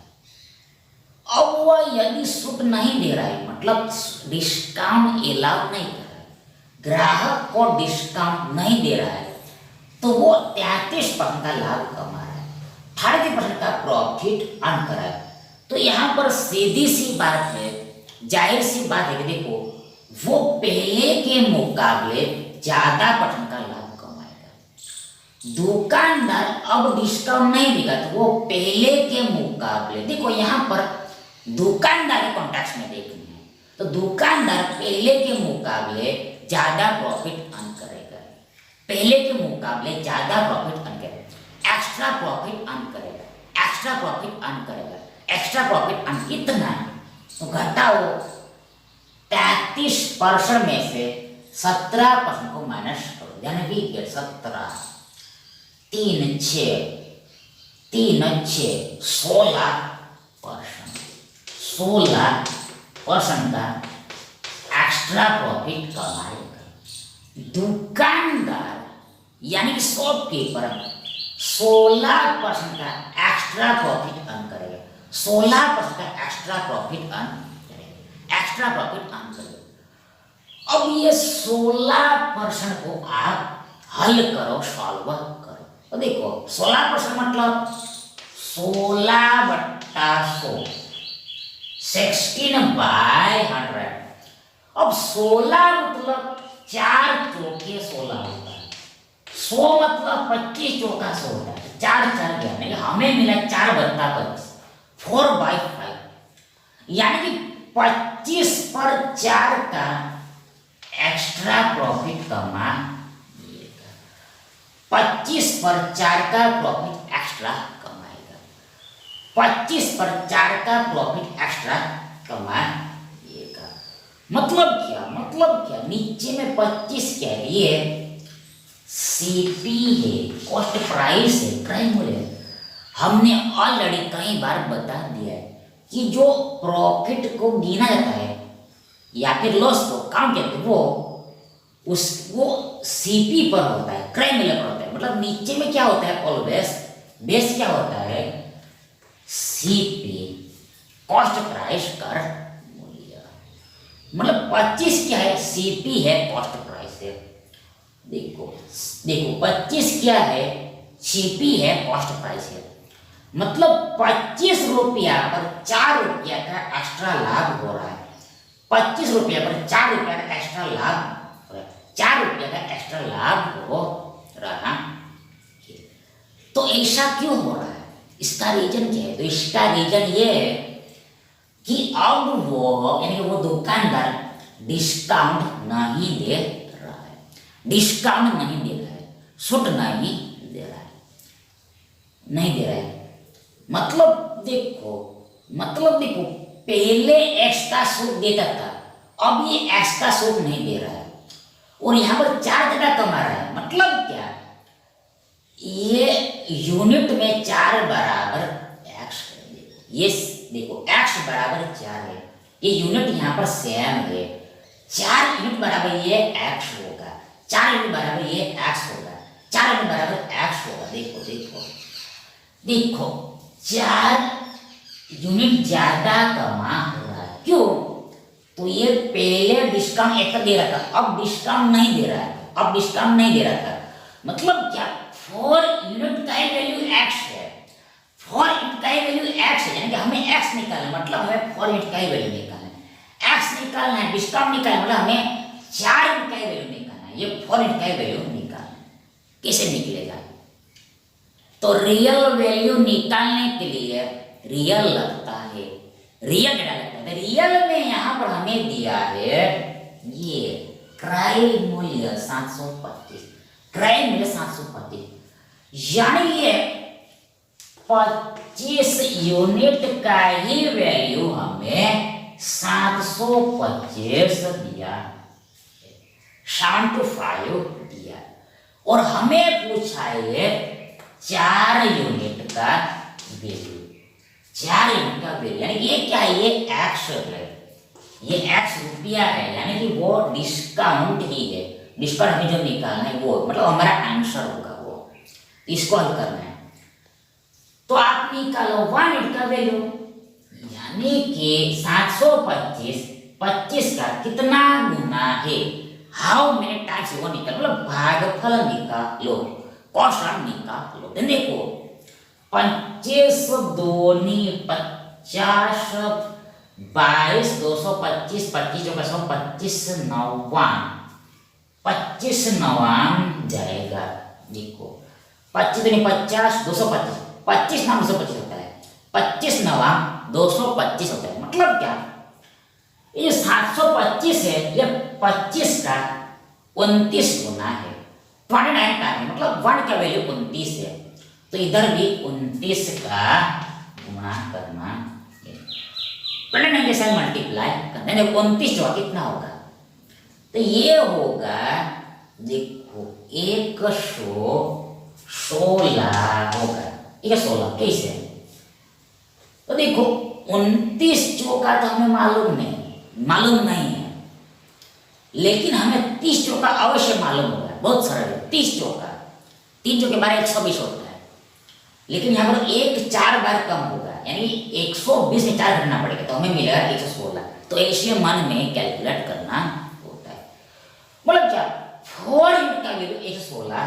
अब वह यदि छूट नहीं दे रहा है, मतलब डिस्काउंट अलाउ नहीं कर रहा है, ग्राहक को डिस्काउंट नहीं दे रहा है, तो वो 33% का लाभ कमा रहा है। 30% का प्रॉफिट अर्न करा है। तो यहाँ पर सीधी सी बात है, जाहिर सी बात है कि देखो वो पहले के मुकाबले ज्यादा % का लाभ कमाएगा। दुकानदार अब डिस्काउंट नहीं देगा तो वो पहले के मुकाबले, देखो यहाँ पर दुकानदार के कॉन्टेक्स्ट में देखना है तो दुकानदार पहले के मुकाबले ज्यादा प्रॉफिट अर्न करेगा, पहले के मुकाबले ज्यादा प्रॉफिट अर्न करेगा, एक्स्ट्रा प्रॉफिट अर्न करेगा, एक्स्ट्रा प्रॉफिट अर्न करेगा। एक्स्ट्रा प्रॉफिट अर्न कितना है तो घटाओ 33% में से 17% को माइनस करो, यानी कि 17 3 6 16% का एक्स्ट्रा प्रॉफिट कमाएगा दुकानदार, यानी कि शॉपकीपर 16% का एक्स्ट्रा प्रॉफिट अर्न करेगा, 16% का एक्स्ट्रा प्रॉफिट अर्न करेगा, एक्स्ट्रा प्रॉफिट अर्न करेगा। अब ये 16% को आप हल करो, सॉल्व करो तो देखो 16% मतलब 16/100 16/100। अब 16 मतलब 4 चौके 16 होता है, 100 मतलब 25 चौका 100 होता है, 4 4 यानी हमें मिला 4/25 4/5, यानी कि 25 पर 4 का एक्स्ट्रा प्रॉफिट कमा, 25 पर 4 का प्रॉफिट एक्स्ट्रा कमाएगा, 25 पर 4 का प्रॉफिट एक्स्ट्रा कमाएगा। मतलब क्या नीचे में 25 कह रही है, सीपी है, कॉस्ट प्राइस है, क्रय मूल्य। हमने ऑलरेडी कई बार बता दिया है कि जो प्रॉफिट को गिना जाता है या फिर लॉस को काउंट करते वो सीपी पर होता है, क्रय मूल्य पर होता है। मतलब नीचे में क्या होता है, ऑलवेज बेस क्या होता है, सीपी कॉस्ट प्राइस कर मूल्य। मतलब 25 क्या है, सीपी है, कॉस्ट प्राइस है। देखो 25 क्या है, सीपी है, कॉस्ट प्राइस है। मतलब 25 रुपया पर 4 रुपया का एक्स्ट्रा लाभ हो रहा है, 25 रुपया पर 4 रुपया का एक्स्ट्रा लाभ, 4 रुपया का एक्स्ट्रा लाभ हो रहा है। तो ऐसा क्यों हो रहा है, इसका रीजन क्या है? तो इसका रीजन ये है कि अब वो यानी वो दुकानदार डिस्काउंट नहीं दे रहा है, डिस्काउंट नहीं दे रहा है, छूट नहीं दे रहा है, नहीं दे रहा है। मतलब देखो पहले एक्स का छूट देता था, अब ये एक्स का छूट नहीं दे रहा है और यहाँ पर 4 जगह कमा रहा है। मतलब क्या, ये यूनिट में 4 बराबर एक्स है, ये देखो x बराबर 4 है, ये यूनिट यहाँ पर सेम है, 4 यूनिट बराबर ये x होगा, 4 यूनिट बराबर ये x होगा, 4 यूनिट बराबर x होगा। देखो 4 यूनिट ज्यादा कमा रहा है, क्यों? तो ये पहले डिस्काउंट एक दे रहा था, अब डिस्काउंट नहीं दे रहा था, मतलब क्या, 4 यूनिट का वैल्यू x है, 4 यूनिट का वैल्यू x है, यानी कि हमें x निकालना, मतलब हमें 4 यूनिट का वैल्यू निकालना है, x निकालना है, डिस्काउंट निकालना मतलब हमें 4 यूनिट का वैल्यू निकालना है, ये 4 यूनिट का वैल्यू निकालना है। कैसे निकलेगा? तो रियल वैल्यू निकालने के लिए रियल लगता है, रियल डेटा लगता है। रियल में यहाँ पर हमें दिया है ये क्रय मूल्य 725, क्रय मूल्य 725, यानी ये 25 यूनिट का ही वैल्यू हमें 725 दिया, 75 दिया, और हमें पूछा है 4 यूनिट का वैल्यू, 4 यूनिट का वैल्यू, यानी कि ये क्या है, ये एक्स है, ये एक्स रुपया है, यानी कि वो डिस्काउंट ही है, डिस्काउंट हमें जो निकालना है वो, मतलब हमारा आंसर होगा वो, इसको हल करना है। तो आप निकालो 1 यूनिट का वैल्यू, यानी कि 725 25 का कितना गुना है, हाउ मेनी टाइम्स वो निकालो, मतलब भागफल निकालो, कॉस्ट निकालो। देखो 25 दूनी 50, 22, 225, 25 चौका 100, 25 नवान, 25 नवान जाएगा। देखो 25 दूनी 50, 225, 25 नाम 225 होता है, 25 नवा 225 होता है। मतलब क्या, ये 725 है, ये 25 का 29 गुना है, 29 का है, मतलब 1 का वैल्यू 29 है, तो इधर भी 29 का गुणा करना है। 29 के साथ मल्टीप्लाई करना है। 29 जो कितना होगा, तो ये होगा देखो 116 होगा, 116 कैसे, तो देखो 29 चौका तो हमें मालूम नहीं है, लेकिन हमें 30 चौका अवश्य मालूम होगा। बहुत सरल है, 30 चौका, 3 चौके 12, 120 होता है, लेकिन यहाँ पर 1 4 बार कम होगा, यानी 120 में 4 घटाना पड़ेगा, तो हमें मिलेगा 116। तो ऐसे मन में कैलकुलेट करना होता है। मतलब क्या, 4 यूनिट का वैल्यू 116,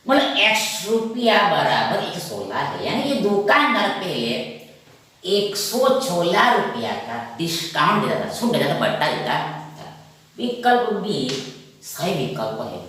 मतलब x रुपया बराबर 116 है, यानी ये दुकानदार पहले 116 रुपया का डिस्काउंट देता था, छूट देता था, बट्टा देता था। विकल्प बी सही विकल्प है।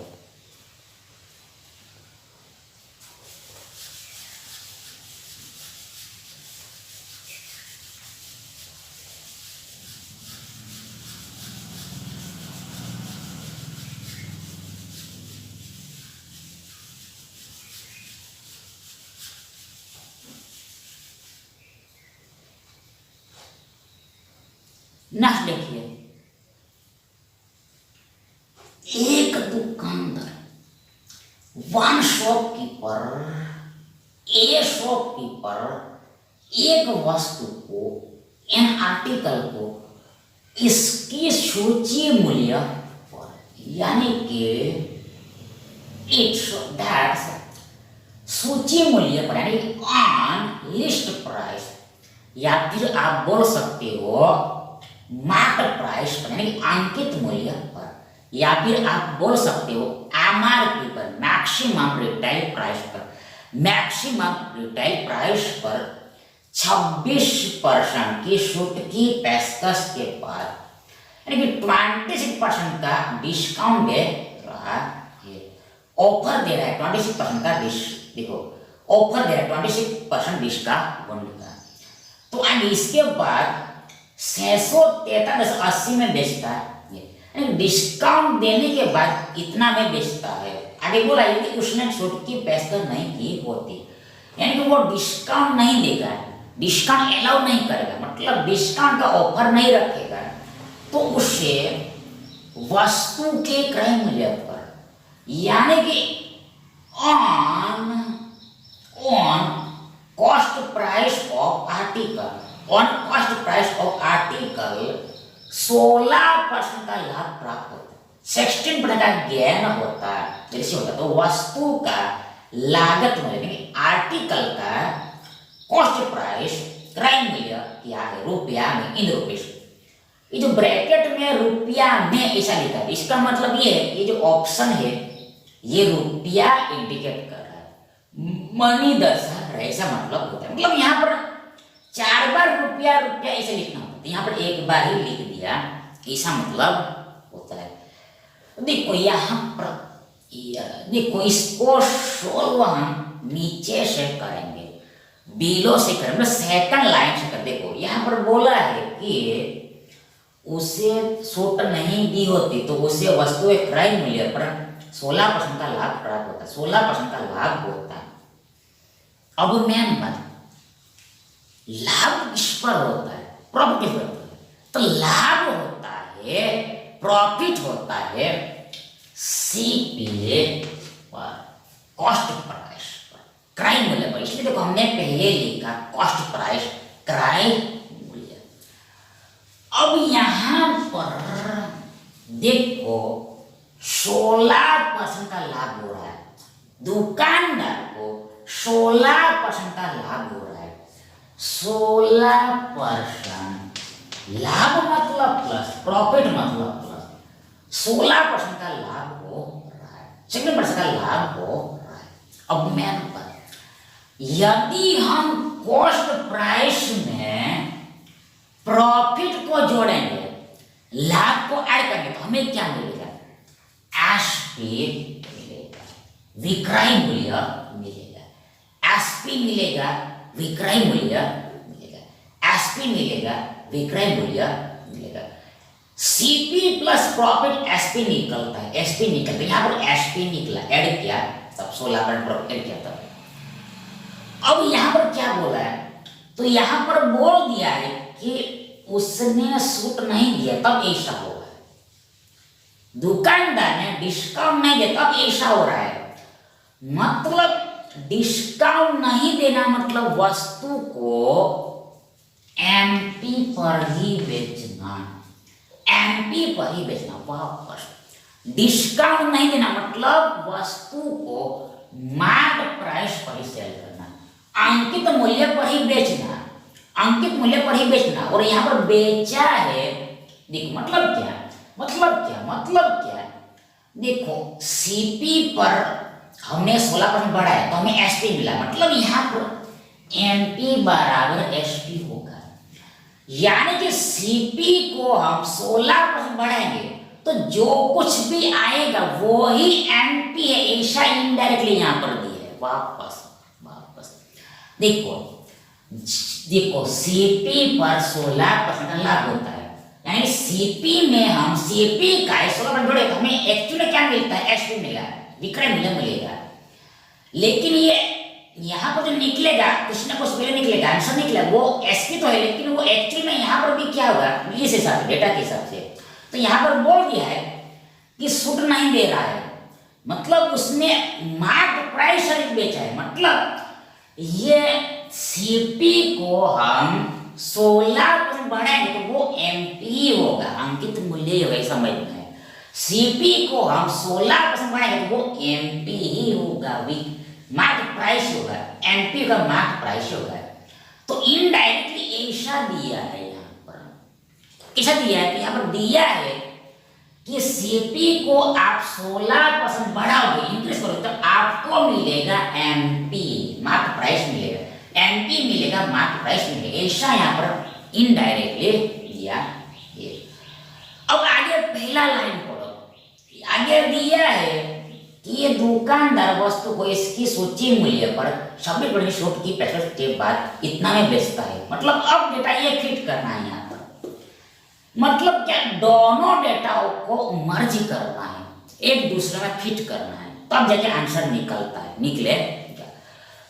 नेक्स्ट देखिए, एक दुकानदार, वन शॉपकीपर, ए शॉपकीपर एक वस्तु को, एन आर्टिकल को इसकी सूची मूल्य पर, यानी कि इट्स दैट्स सूची मूल्य पर, यानी ऑन लिस्ट प्राइस, या फिर आप बोल सकते हो मार्केट प्राइस पर, यानी अंकित मूल्य पर, या फिर आप बोल सकते हो एमआरपी पर, मैक्सिमम रिटेल प्राइस पर, मैक्सिमम रिटेल प्राइस पर 26% की छूट की पेशकश के बाद, यानी कि 26% का डिस्काउंट दे रहा है, ऑफर दे रहा है 26% का देखो ऑफर दे रहा है 26% डिस्काउंट का। तो एंड इसके बाद 643.80 में बेचता है, डिस्काउंट देने के बाद इतना में बेचता है। आगे बोला यदि उसने छूट की पेशकश नहीं की होती, यानी कि वो डिस्काउंट नहीं देगा, डिस्काउंट अलाउ नहीं करेगा, मतलब डिस्काउंट का ऑफर नहीं रखेगा, तो उससे वस्तु के क्रय मूल्य पर, यानी कि on cost price of article, on cost price of article 16% का लाभ प्राप्त होता है, 16% का गेन होता है। जैसे होता है तो वस्तु का लागत मूल्य, आर्टिकल का कॉस्ट प्राइस क्रय मूल्य क्या है रुपया में, इन रुपीस। ये जो ब्रैकेट में रुपया में ऐसा लिखा है, इसका मतलब ये है, ये जो ऑप्शन है ये रुपया इंडिकेट कर रहा है, मनी दर्शा रहा है, ऐसा मतलब होता है। मतलब यहाँ पर 4 बार रुपया रुपया ऐसे लिखना होता है, यहाँ पर 1 बार ही लिख दिया, ऐसा मतलब होता है। देखो यहाँ पर, देखो इसको सोल्व हम नीचे से करेंगे, बिलो से करेंगे, सेकंड लाइन से कर। देखो यहाँ पर बोला है कि उसे छूट नहीं दी होती तो उसे वस्तु के क्रय मूल्य पर 16% का लाभ प्राप्त होता है, 16% का लाभ होता है। अब मेन बात, लाभ किस पर होता है, प्रॉफिट पर होता है। तो लाभ होता है, प्रॉफिट होता है सीपीए पर, कॉस्ट प्राइस पर, क्रय मूल्य पर। इसलिए देखो हमने पहले लिखा कॉस्ट प्राइस, क्रय मूल्य। अब यहां पर देखो 16% का लाभ हो रहा है, दुकानदार को 16% का लाभ हो रहा है। 16% लाभ मतलब प्लस, प्रॉफिट मतलब प्लस, 16% का लाभ हो रहा है, 16% का लाभ हो रहा है। अब मेन पर यदि हम कॉस्ट प्राइस में प्रॉफिट को जोड़ेंगे, लाभ को ऐड करेंगे, तो हमें क्या मिलेगा? एसपी मिलेगा, विक्रय मूल्य मिलेगा। एसपी मिलेगा, विक्रय मूल्य मिलेगा। एसपी मिलेगा, विक्रय मूल्य मिलेगा। सीपी प्लस प्रॉफिट एसपी निकलता है, एसपी निकलता है। यहां पर एसपी निकला, ऐड किया, तब 16% प्रॉफिट किया तब। अब यहां पर क्या बोला है? तो यहां पर बोल दिया है कि उसने छूट नहीं दिया तब ऐसा होगा, दुकानदार ने डिस्काउंट नहीं दिया तब ऐसा हो रहा है। मतलब डिस्काउंट नहीं देना मतलब वस्तु को एमपी पर ही बेचना, एमपी पर ही बेचना वापस। डिस्काउंट नहीं देना मतलब वस्तु को मार्केट प्राइस पर ही सेल करना, अंकित मूल्य पर ही बेचना, अंकित मूल्य पर ही बेचना। और यहां पर बेचा है, देखो मतलब क्या, मतलब क्या, देखो सीपी पर हमने 16% बढ़ाया तो हमें एसपी मिला, मतलब यहां पर एमपी बराबर एसपी होगा। यानी कि सीपी को हम 16% बढ़ाएंगे तो जो कुछ भी आएगा वो ही एमपी है, ऐसा इनडायरेक्टली यहां पर दिया है। वापस देखो सीपी पर 16% लाभ होता है, यानी सीपी में हम सीपी का 16% जोड़े तो हमें एक्चुअली क्या मिलता है? एसपी मिला, विक्रय मूल्य मिलेगा। लेकिन ये यहाँ पर जो निकलेगा कुछ ना कुछ पहले निकलेगा, आंसर निकला वो एसपी तो है, लेकिन वो एक्चुअल में यहाँ पर भी क्या होगा इस हिसाब से, डेटा के हिसाब से। तो यहाँ पर बोल दिया है कि छूट नहीं दे रहा है, मतलब उसने मार्केट प्राइस बेचा है। मतलब ये सीपी को हम 16% बढ़ाएंगे तो वो एमपी होगा, अंकित मूल्य होगा, समझना है। सीपी को हम 16% बढ़ाएंगे तो वो एमपी ही होगा, मार्केट प्राइस होगा, एमपी का मार्केट प्राइस होगा। तो इनडायरेक्टली ऐसा दिया है, यहाँ पर ऐसा दिया है कि यहाँ पर दिया है कि सीपी को आप 16% बढ़ाओगे, इंक्रीज करोगे तो आपको मिलेगा एमपी, मार्केट प्राइस मिलेगा, एमपी मिलेगा, मार्केट प्राइस मिलेगा, ऐसा यहाँ पर इनडायरेक्टली दिया है। अब आगे पहला लाइन पढ़ो, आगे दिया है कि ये दुकानदार वस्तु को इसकी सूची मूल्य पर 26% छूट की पेशकश के बाद इतना में बेचता है। मतलब अब डेटा ये फिट करना है यहाँ पर, मतलब क्या, दोनों डेटाओं को मर्ज करना है, एक दूसरे में फिट करना है, तब जाके आंसर निकलता है, निकले।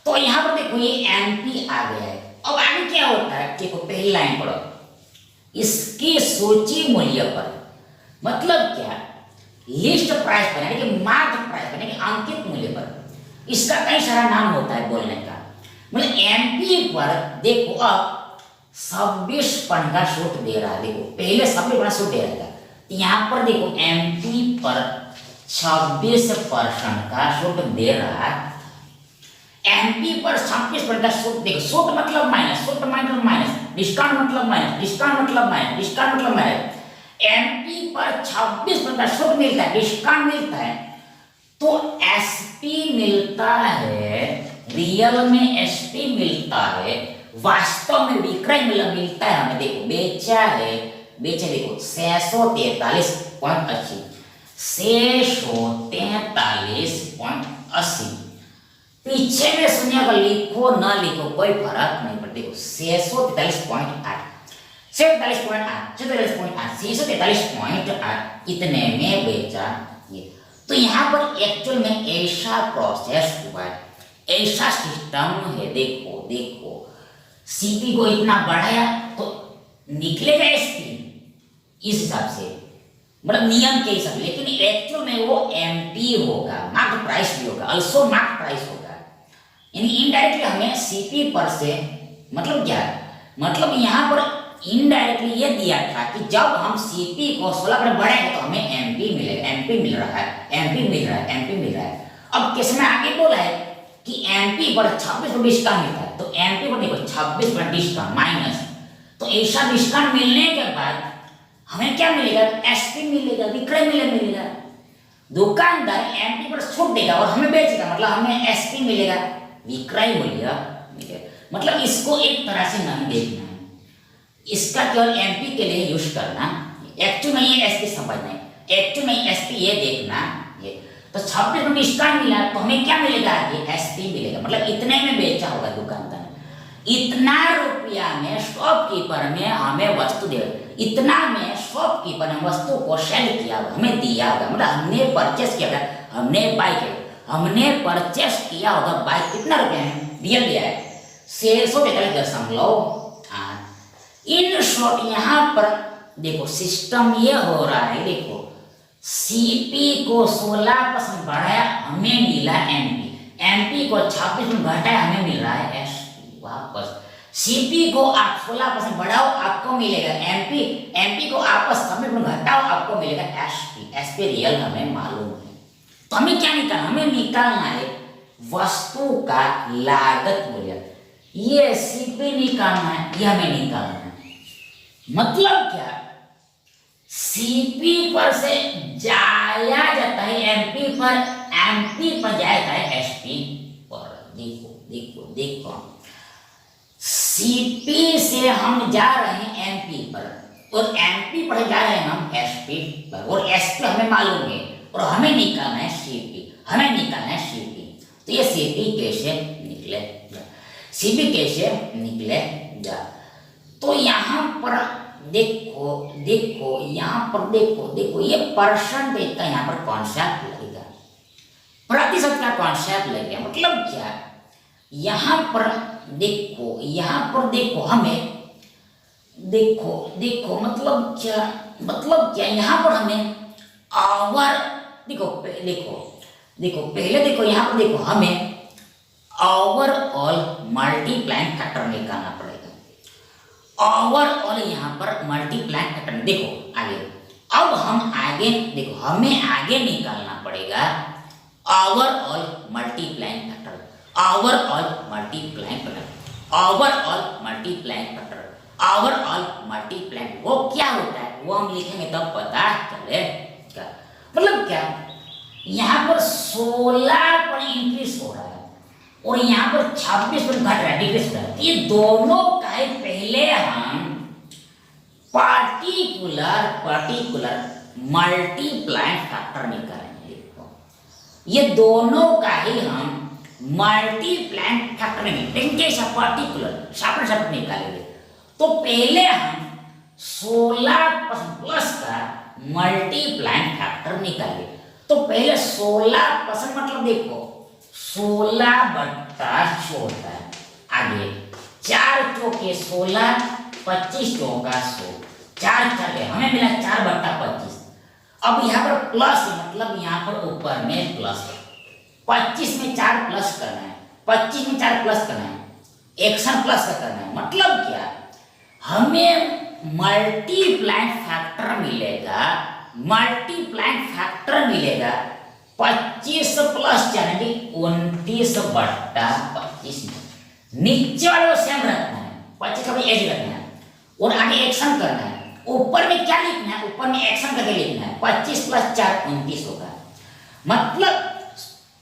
तो यहाँ पर देखो ये एमपी आ गया है। अब आगे क्या होता है, देखो पहली लाइन पढ़ो, इसकी सूची मूल्य पर, मतलब क्या, लिस्ट प्राइस पर यानी कि मार्केट प्राइस पर यानी कि अंकित मूल्य पर। इसका कई सारा नाम होता है बोलने का, मतलब एमपी पर देखो अब 26% का छूट दे रहा है। देखो पहले 26% छूट दे रहा है, यहाँ पर देखो एमपी पर 26% का छूट दे रहा है। एमपी पर 26% का छूट, देखो छूट मतलब माइनस, छूट मतलब माइनस, डिस्काउंट मतलब माइनस, डिस्काउंट मतलब माइनस, डिस्काउंट मतलब माइनस। एमपी पर 26% का छूट मिलता है, डिस्काउंट मिलता है, तो एसपी मिलता है, रियल में एसपी मिलता है, वास्तव में विक्रय मूल्य मिलता है हमें। देखो बेचा है, बेचे देखो 643.80, 643.80। पीछे में शून्य का लिखो ना लिखो कोई फर्क नहीं पड़ता। देखो 643.8, 643.8 इतने में बेचा ये। तो यहाँ पर एक्चुअल में ऐसा प्रोसेस हुआ है, ऐसा सिस्टम है। देखो सीपी को इतना बढ़ाया तो निकलेगा एसपी इस हिसाब से, मतलब नियम के हिसाब से, लेकिन एक्चुअल में वो एमपी होगा, मार्केट प्राइस भी होगा, अल्सो मार्केट प्राइस होगा। यानी इनडायरेक्टली हमें सीपी पर से मतलब क्या है, मतलब यहाँ पर इनडायरेक्टली ये दिया था कि जब हम सीपी को 16% बढ़ाएंगे तो हमें एमपी मिलेगा, एमपी मिल रहा है, एमपी मिल रहा है, एमपी मिल रहा है। अब किसने आगे बोला है कि एमपी पर 26% डिस्काउंट मिलता है, तो एमपी पर देखो 26% डिस्काउंट माइनस, तो ऐसा डिस्काउंट मिलने के बाद हमें क्या मिलेगा, एसपी मिलेगा, विक्रय मूल्य मिलेगा। दुकानदार एमपी पर छूट देगा और हमें बेचेगा, मतलब हमें एसपी मिलेगा। विक्रय मूल्य मिलेगा। मतलब इसको एक तरह से नहीं देखना है, इसका केवल एमपी के लिए यूज करना, एक्चुअल में ये एसपी समझना है, एक्चुअल में एसपी ये देखना ये। तो 26 में डिस्काउंट मिला तो हमें क्या मिलेगा, ये एसपी मिलेगा। मतलब इतने में बेचा होगा दुकानदार ने, इतना रुपया में शॉपकीपर में हमें वस्तु दे, इतना में शॉपकीपर ने वस्तु को सेल किया होगा, हमें दिया होगा। मतलब हमने परचेस किया होगा, हमने परचेस किया होगा बाइक कितना रुपया में रियल दिया है 643.8। इन शॉर्ट यहाँ पर देखो सिस्टम ये हो रहा है, देखो सीपी को 16% बढ़ाया हमें मिला एमपी, एमपी को 26% घटाया हमें मिल रहा है एसपी वापस। सीपी को आप 16% बढ़ाओ आपको मिलेगा एमपी, एमपी को आप 26% घटाओ आपको मिलेगा एसपी, एसपी रियल हमें मालूम है। तो हमें क्या निकालना, हमें निकालना है वस्तु का लागत मूल्य, ये सीपी निकालना है, ये हमें निकालना है। मतलब क्या, सीपी पर से जाया जाता है एमपी पर, एमपी पर जाया जाता है एसपी पर। देखो देखो देखो, सीपी से हम जा रहे हैं एमपी पर और एमपी पर जा रहे हैं हम एसपी पर, और एसपी हमें मालूम है और हमें निकालना है सीपी, हमें निकालना है सीपी। तो ये सीपी कैसे निकलेगा, सीपी कैसे निकलेगा। तो यहाँ पर देखो देखो, यहाँ पर देखो देखो, ये परसेंटेज का यहाँ पर कॉन्सेप्ट लगेगा, प्रतिशत का कॉन्सेप्ट लगेगा। मतलब क्या, यहाँ पर देखो, यहाँ पर देखो हमें देखो देखो मतलब क्या यहाँ पर हमें आवर देखो देखो देखो पहले देखो यहाँ पर देखो हमें ओवरऑल मल्टीप्लाइंग फैक्टर निकालना पड़ेगा। ओवरऑल यहाँ पर मल्टीप्लाइंग फैक्टर देखो आगे, अब हम आगे देखो हमें आगे निकालना पड़ेगा overall multiplying factor, overall multiplying factor, overall multiplying factor, overall multiplying. वो क्या होता है वो हम लिखेंगे तब पता चलेगा। मतलब क्या, यहाँ पर 16 पर इंक्रीज हो रहा है और यहाँ पर 26 पर घट रहा है, डिक्रीज हो रहा है। ये दोनों का ही पहले हम पार्टिकुलर मल्टीप्लाइंग फैक्टर निकालेंगे। देखो ये दोनों का ही हम मल्टीप्लाइंग फैक्टर निकालेंगे, कैसा पार्टिकुलर सेपरेट निकालेंगे। तो पहले हम 16% प्लस का मल्टीप्लाइंग फैक्टर निकालेंगे। तो पहले 16% मतलब देखो 16/14, आगे 4 चौके 16, 25 चौका 100, 4 चले हमें मिला 4/25। अब यहाँ पर प्लस मतलब यहाँ पर ऊपर में प्लस, 25 में 4 प्लस करना है, 25 में 4 प्लस करना है, एक्शन प्लस का करना है। मतलब क्या, हमें मल्टीप्लाइंग फैक्टर मिलेगा, मल्टीप्लाइंग फैक्टर मिलेगा 25 प्लस 4 29/25। नीचे वाले को सेम रखना है, 25 का एज रखना है और आगे एक्शन करना है। ऊपर में क्या लिखना है, ऊपर में एक्शन करके लिखना है, 25 + 4 29 होगा। मतलब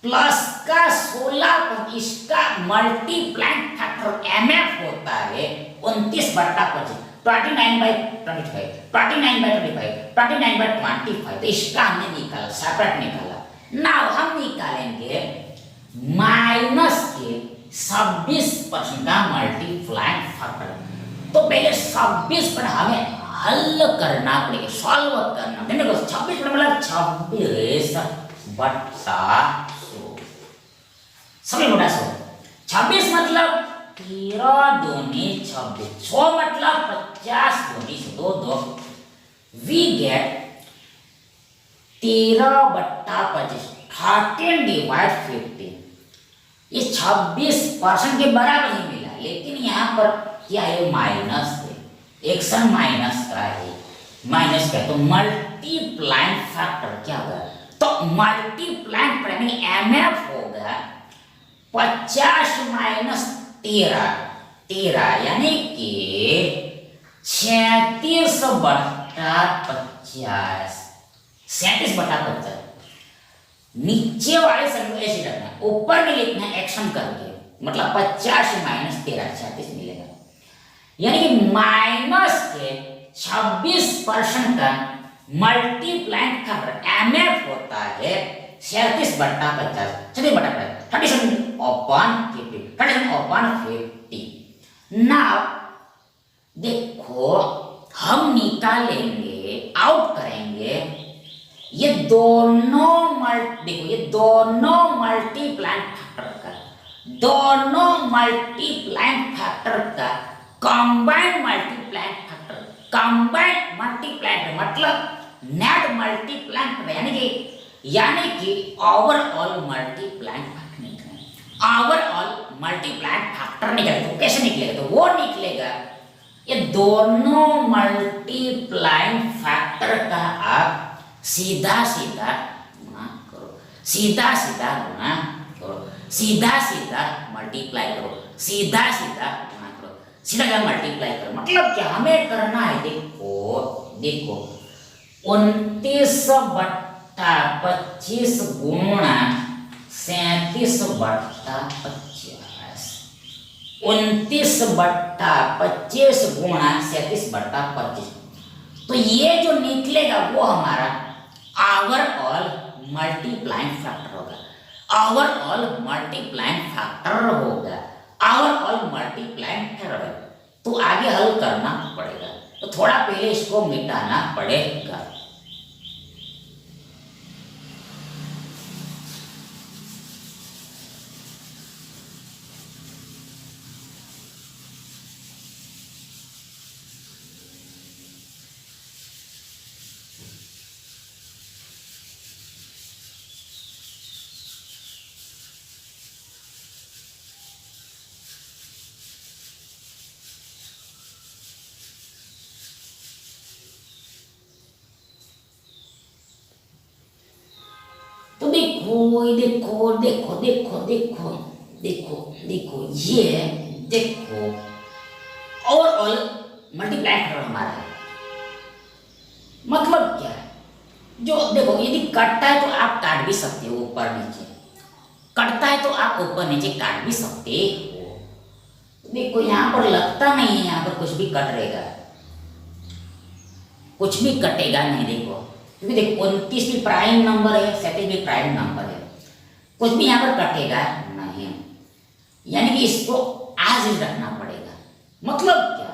प्लस का 16 पर इसका मल्टीप्लाइंग फैक्टर एमएफ होता है 29/25, 29/25, 29/25, 29/25। तो इसका हमने निकाला, सेपरेट निकाला। नाउ हम निकालेंगे माइनस के 26% का मल्टीप्लाइंग फैक्टर। तो पहले 26 पर हमें हल करना पड़ेगा, सॉल्व करना। देखो 26 पर मतलब 26/100, सभी बटा 100। 26 मतलब 13 दूनी 26, 100 मतलब 50 दूनी 100, वी गेट 13/25, 13/15। ये 26% के बराबर ही मिला, लेकिन यहाँ पर क्या है, माइनस है, एक्शन माइनस का है, माइनस का। तो मल्टीप्लाइंग फैक्टर क्या होगा, तो मल्टीप्लाइंग फैक्टर एमएफ होगा 50 - 13 यानी कि 36/50, 37/50। नीचे वाले संख्या ऐसे रखना, ऊपर में लिखना है एक्शन करके, मतलब 50 माइनस 13 36 मिलेगा। यानी कि माइनस के 26% का मल्टीप्लाइंग फैक्टर एमएफ होता है 37/50, 37 अपॉन 50। नाउ देखो हम निकालेंगे, आउट करेंगे ये दोनों देखो ये दोनों मल्टीप्लाइंग फैक्टर का combined multiplying factor, combined multiplying मतलब नेट मल्टीप्लाइंग, यानी कि ओवरऑल मल्टीप्लाइंग फैक्टर निकलेगा। ओवरऑल मल्टीप्लाइंग फैक्टर निकलेगा तो कैसे निकलेगा? तो वो निकलेगा ये दोनों मल्टीप्लाइंग फैक्टर का आप सीधा सीधा गुणा करो, सीधा सीधा गुणा करो, सीधा सीधा मल्टीप्लाई करो, सीधा सीधा गुणा करो, सीधा सीधा मल्टीप्लाई करो। मतलब क्या हमें करना है? देखो 29/25 गुणा 37/50, 29/25 गुणा 37/25। तो ये जो निकलेगा वो हमारा ओवरऑल मल्टीप्लाइंग फैक्टर होगा, ओवरऑल मल्टीप्लाइंग फैक्टर होगा, ओवरऑल मल्टीप्लाइंग फैक्टर होगा। तो आगे हल करना पड़ेगा, तो थोड़ा पहले इसको मिटाना पड़ेगा। तो देखो ये देखो ओवरऑल मल्टीप्लाई फैक्टर हमारा है। मतलब क्या है? जो देखो यदि कटता है तो आप काट भी सकते हो, ऊपर नीचे कटता है तो आप ऊपर नीचे काट भी सकते हो। देखो यहाँ पर लगता नहीं है यहाँ पर कुछ भी कट रहेगा, कुछ भी कटेगा नहीं। देखो क्योंकि देखो 29 भी प्राइम नंबर है, 37 भी प्राइम नंबर है, कुछ भी यहाँ पर कटेगा नहीं, यानी कि इसको आज ही रखना पड़ेगा। मतलब क्या?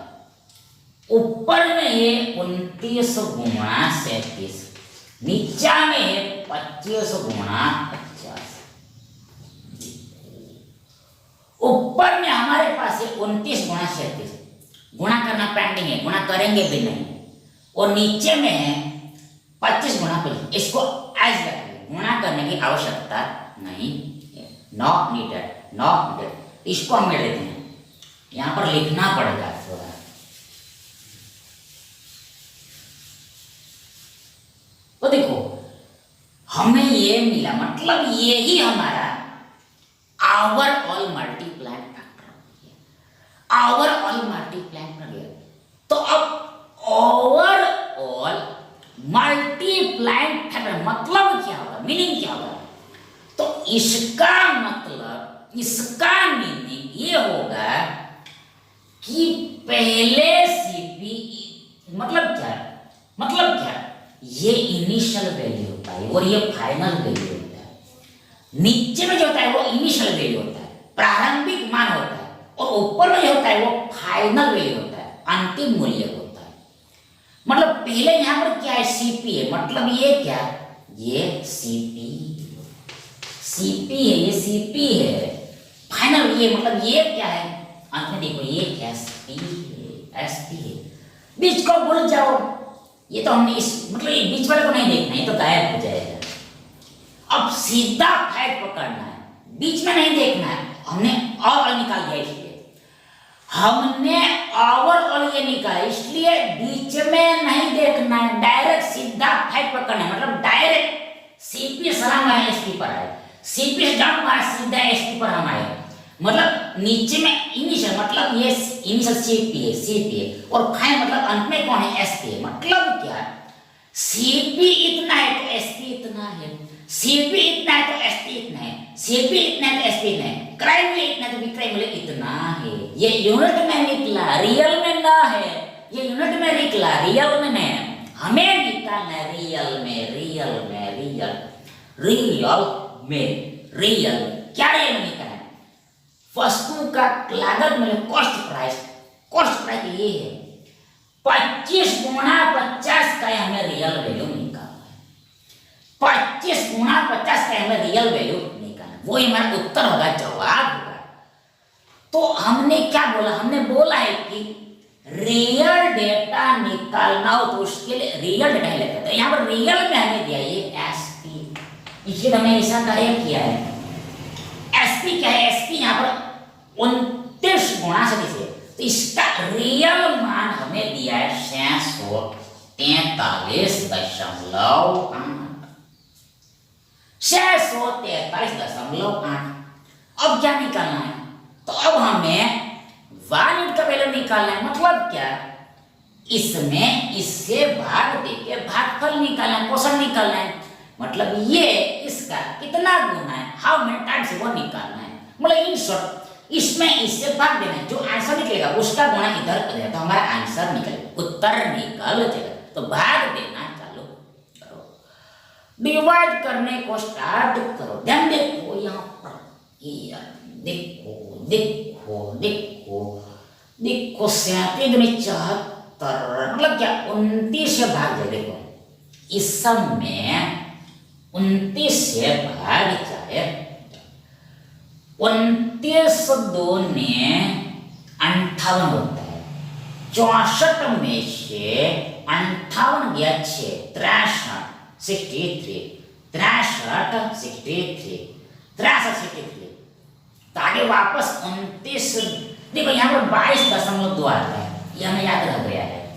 ऊपर में है 29 गुणा 37, नीचा में है 25 गुणा 50। ऊपर में हमारे पास है 29 गुणा 37, गुणा करना पेंडिंग है, गुणा करेंगे भी नहीं। और नीचे में है 25 गुणा 25, इसको एज रखेंगे, गुणा करने की आवश्यकता नहीं है, नॉट नीडेड। इसको हम ले लेते हैं, यहां पर लिखना पड़ेगा थोड़ा। तो देखो हमें ये मिला, मतलब ये ही हमारा overall multiplied factor, overall multiplied factor. तो अब ओवरऑल मल्टीप्लाइड फैक्टर मतलब क्या होगा, मीनिंग क्या होगा? तो इसका मीनिंग ये होगा कि पहले सीपी मतलब क्या, ये इनिशियल वैल्यू होता है और ये फाइनल वैल्यू होता है। नीचे में जो होता है वो इनिशियल वैल्यू होता है, प्रारंभिक मान होता है, और ऊपर में जो होता है वो फाइनल वैल्यू होता है, अंतिम मूल्य होता है। मतलब पहले यहां पर क्या है? सीपी है, मतलब ये क्या? ये सीपी है, ये सीपी है। फाइनल ये मतलब ये क्या है? अंत में देखो ये एसपी है। बीच को भूल जाओ, ये तो हमने इस मतलब ये बीच वाले को नहीं देखना, ये तो गायब हो जाएगा। अब सीधा फैक्ट पकड़ना है, बीच में नहीं देखना है। हमने और निकाल दिया, इसलिए हमने ओवरऑल ये निकाला, इसलिए बीच में नहीं देखना है, डायरेक्ट सीधा फैक्ट पकड़ना है। मतलब डायरेक्ट सीपी सलाम आए एसपी पर आए, सीपी से जंप मारा सीधा एसपी पर हम आए। मतलब नीचे में इनिशियल, मतलब ये इनिशियल सीपी है और फाइनल मतलब अंत में कौन है? एसपी है। मतलब क्या? सीपी इतना है तो एसपी इतना है। सीपी इतना है तो एसपी इतना है, सीपी इतना है तो एसपी इतना है, क्राइम में इतना तो विक्रय मूल्य इतना है। ये यूनिट में निकला, रियल में ना है। ये यूनिट में निकला, रियल में नहीं। हमें निकालना है रियल में, रियल में, रियल, रियल में, रियल में। क्या रियल में निकालना है? वस्तु का लागत मूल्य, कॉस्ट प्राइस। कॉस्ट प्राइस ये है 25 गुणा 50 का हमें रियल वैल्यू निकालना है। 25 गुणा 50 का हमें रियल वैल्यू निकालना है, वो हमारा उत्तर होगा, जवाब होगा। तो हमने क्या बोला? हमने बोला है कि रियल डेटा निकालना हो तो उसके लिए रियल डेटा ही लगता है। यहाँ पर रियल में हमें दिया ये एसपी, इसलिए हमने ऐसा कार्य किया है। एसपी क्या है? एसपी यहाँ पर 29 गुणा से दिसे, तो इसका रियल मान हमें दिया है 643.8। अब क्या निकालना है? तो अब हमें यूनिट का वैल्यू निकालना है। मतलब क्या? इसमें इससे भाग देके भागफल निकालना है, क्वेश्चन निकालना है। मतलब ये इसका कितना गुना है, हाउ मेनी टाइम्स, वो निकालना है। मतलब इन शॉर्ट इसमें इससे भाग देना है, जो आंसर निकलेगा उसका गुणा इधर कर देना, तो हमारा आंसर निकलेगा, उत्तर निकल जाएगा। तो भाग देना चालू करो, डिवाइड करने को स्टार्ट करो। ध्यान देखो यहाँ पर, देखो देखो देखो देखो, 37 में 74, मतलब क्या 29 से भाग जाए। देखो इस सब में 29 से भाग जाए, 29 दूने 58 होता है। 64 में से 58 गया 6, 63, 63, 63, 63, 63। तो आगे वापस 29, देखो यहाँ पर 22.2 आता है, ये हमें याद रह गया है।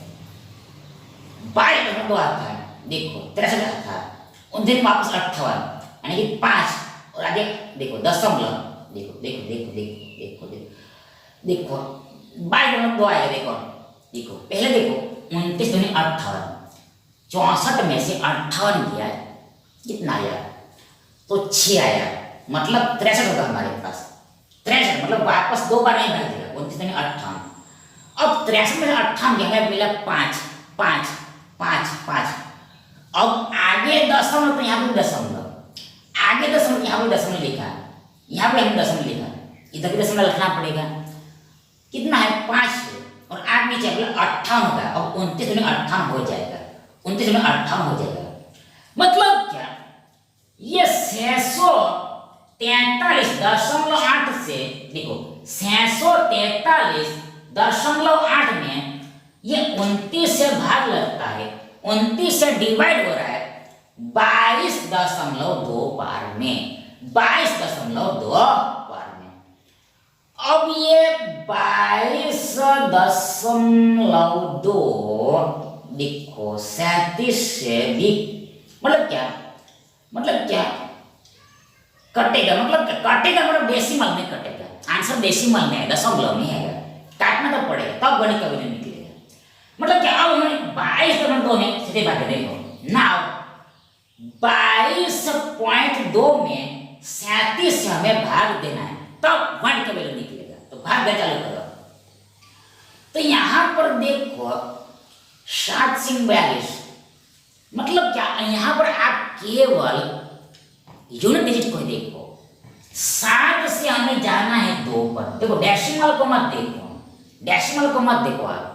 22.2 आता है, देखो 63 आता है, 29 वापस 58, यानी कि 5, और आगे देखो दशमलव, देखो देखो देखो देखो देखो देखो देखो 22.2 आएगा। देखो देखो पहले देखो 29 दूनी 58, 64 में से 58 गया, कितना आया? तो 6 आया, मतलब 63 होगा हमारे पास। 63 मतलब वापस 2 बार नहीं भाग देगा, 29 दूनी 58। अब 63 में से 58 गया, हमें मिला 5, 5, 5, 5। अब आगे दशमलव, तो यहाँ पे दशमलव, आगे दशमलव, यहाँ पे दशमलव लिखा है, यहाँ पे हम दशमलव लिखा है, इधर भी दशमलव लिखना पड़ेगा। कितना है? 5 और 8 नीचे 58 होगा। अब 29 दूनी 58 हो जाएगा, 29 दूनी 58 हो जाएगा। मतलब क्या? ये 643.8 से, देखो 643.8 में ये 29 से भाग लगता है, 29 से डिवाइड हो रहा है 22.2 बार में, 22.2 बार में। अब ये 22.2 देखो 37 से भी, मतलब क्या? मतलब क्या कटेगा? मतलब कटेगा, मतलब डेसिमल में कटेगा। आंसर डेसिमल में है, दशमलव में है, काटना तो पड़ेगा, तब गणित का वैल्यू निकलेगा। मतलब क्या? अब हमें 22.2 में सीधे बात देखो ना, 22.2 में 37 से हमें भाग देना है, तब गणित का वैल्यू निकलेगा। तो भाग दे चालू करो। तो यहां पर देखो 7 सिंह 42, मतलब क्या? यहाँ पर आप केवल यूनिट डिजिट को देखो, 7 से हमें जाना है 2 पर। देखो डेसिमल को मत देखो, डेसिमल को मत देखो, आप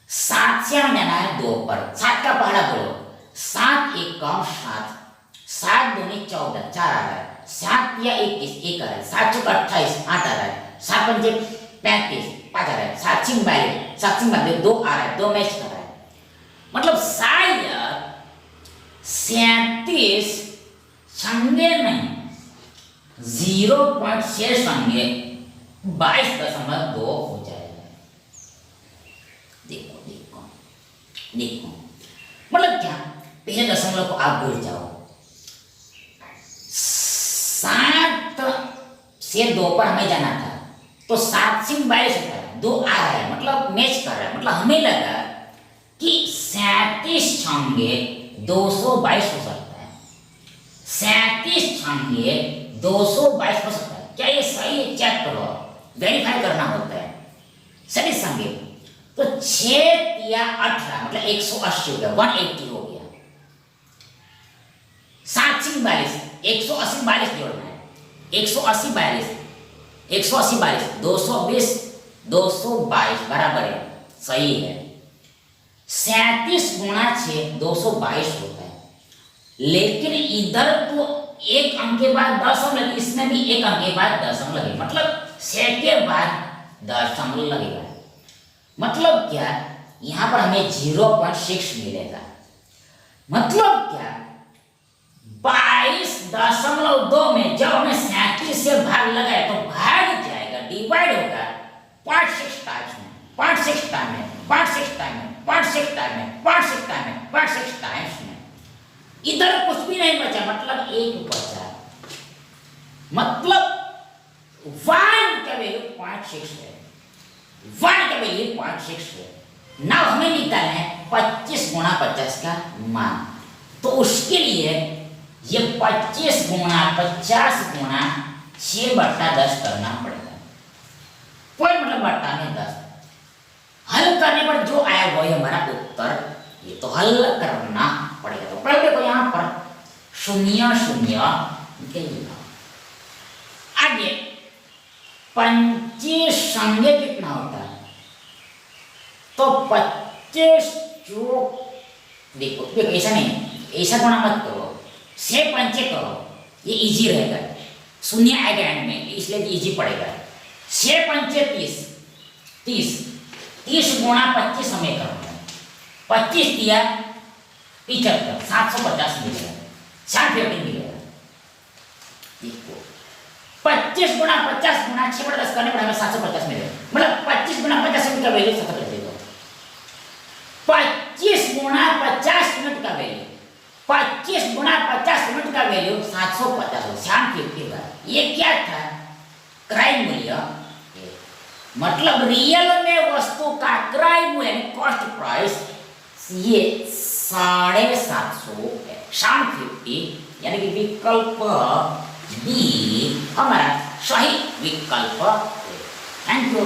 7 से हमें जाना है 2 पर। 7 का पहला बोलो, 7 एकम 7, 7 दूनी 14, 4 आ रहा है, 7 या 21, 1 आ रहा है, 7 चौक 28, 8 आ रहा है, 7 पंजे 35, 5 आ रहा है, 7 सिंह 42, 7 सिंह 42, 2 आ रहा है, 2 मैच कर रहा है। मतलब शायद 37 संगे नहीं, 0.6 संगे 22.2 हो जाएगा। देखो देखो देखो, मतलब क्या? पहले दशमलव को आप भूल जाओ, 7 से 2 पर हमें जाना था, तो 7 सिंह 42 होता है, 2 आ रहा है, मतलब मैच कर रहा है। मतलब हमें लगा कि 37 संगे 222 हो सकता है, 37 छांगे 222 क्या ये सही है? चेक करो, वेरीफाई करना होता है। सही संगे तो 6 या 18 मतलब 180 हो गया, 180 हो गया। 7 सिंह 42, 180 42 जोड़ना है। 180 42, 180 42, 220 222 बराबर है, सही है। 37 गुणा 6 222 होता है, लेकिन इधर तो एक अंक के बाद दशमलव लगे, इसमें भी एक अंक के बाद दशमलव लगे, मतलब 6 के बाद दशमलव लगेगा। मतलब क्या, यहां पर हमें 0.6 मिलेगा। मतलब क्या, 22.2 में जब हमें 37 से भाग लगाए तो भाग जाएगा, डिवाइड होगा 0.6 टाइम्स में, 0.6 टाइम में, 0.6 टाइम में, 0.6 टाइम में, 0.6 टाइम में, 0.6 टाइम्स में। इधर कुछ भी नहीं बचा, मतलब 1 बचा। मतलब 1 का वैल्यू 0.6 है, 1 का वैल्यू 0.6 है। ना हमें निकालना है 25 गुणा 50 का मान, तो उसके लिए ये 25 गुणा 50 गुणा 6/10 करना पड़ेगा। कोई मतलब बट्टा नहीं 10। हल करने पर जो आया वही हमारा उत्तर, ये तो हल करना पड़ेगा। तो पहले देखो यहाँ पर 0 0 आगे 25 संगे कितना होता है, तो 25 जो देखो ऐसा नहीं, ऐसा गुणा मत करो, 6 पंचे करो, ये इजी रहेगा, 0 आएगा एंड में, इसलिए इजी पड़ेगा। 6 पंचे 30, 30 30 गुणा 25 हमें करना है। 25 दिया 75, 750 मिलेगा, 750 मिलेगा। देखो 25 गुणा 50 गुणा 6/10 करने पर हमें 750 मिलेगा, मतलब 25 गुणा 50 मिनट का वैल्यू 750 देगा। 25 गुणा 50 मिनट का वैल्यू, 25 गुणा 50 मिनट का वैल्यू 750, 750 का। ये क्या था, क्रय मूल्य, मतलब रियल में वस्तु का क्रय मूल्य कॉस्ट प्राइस ये 750 है, 750, यानी कि विकल्प बी हमारा सही विकल्प है। Thank you.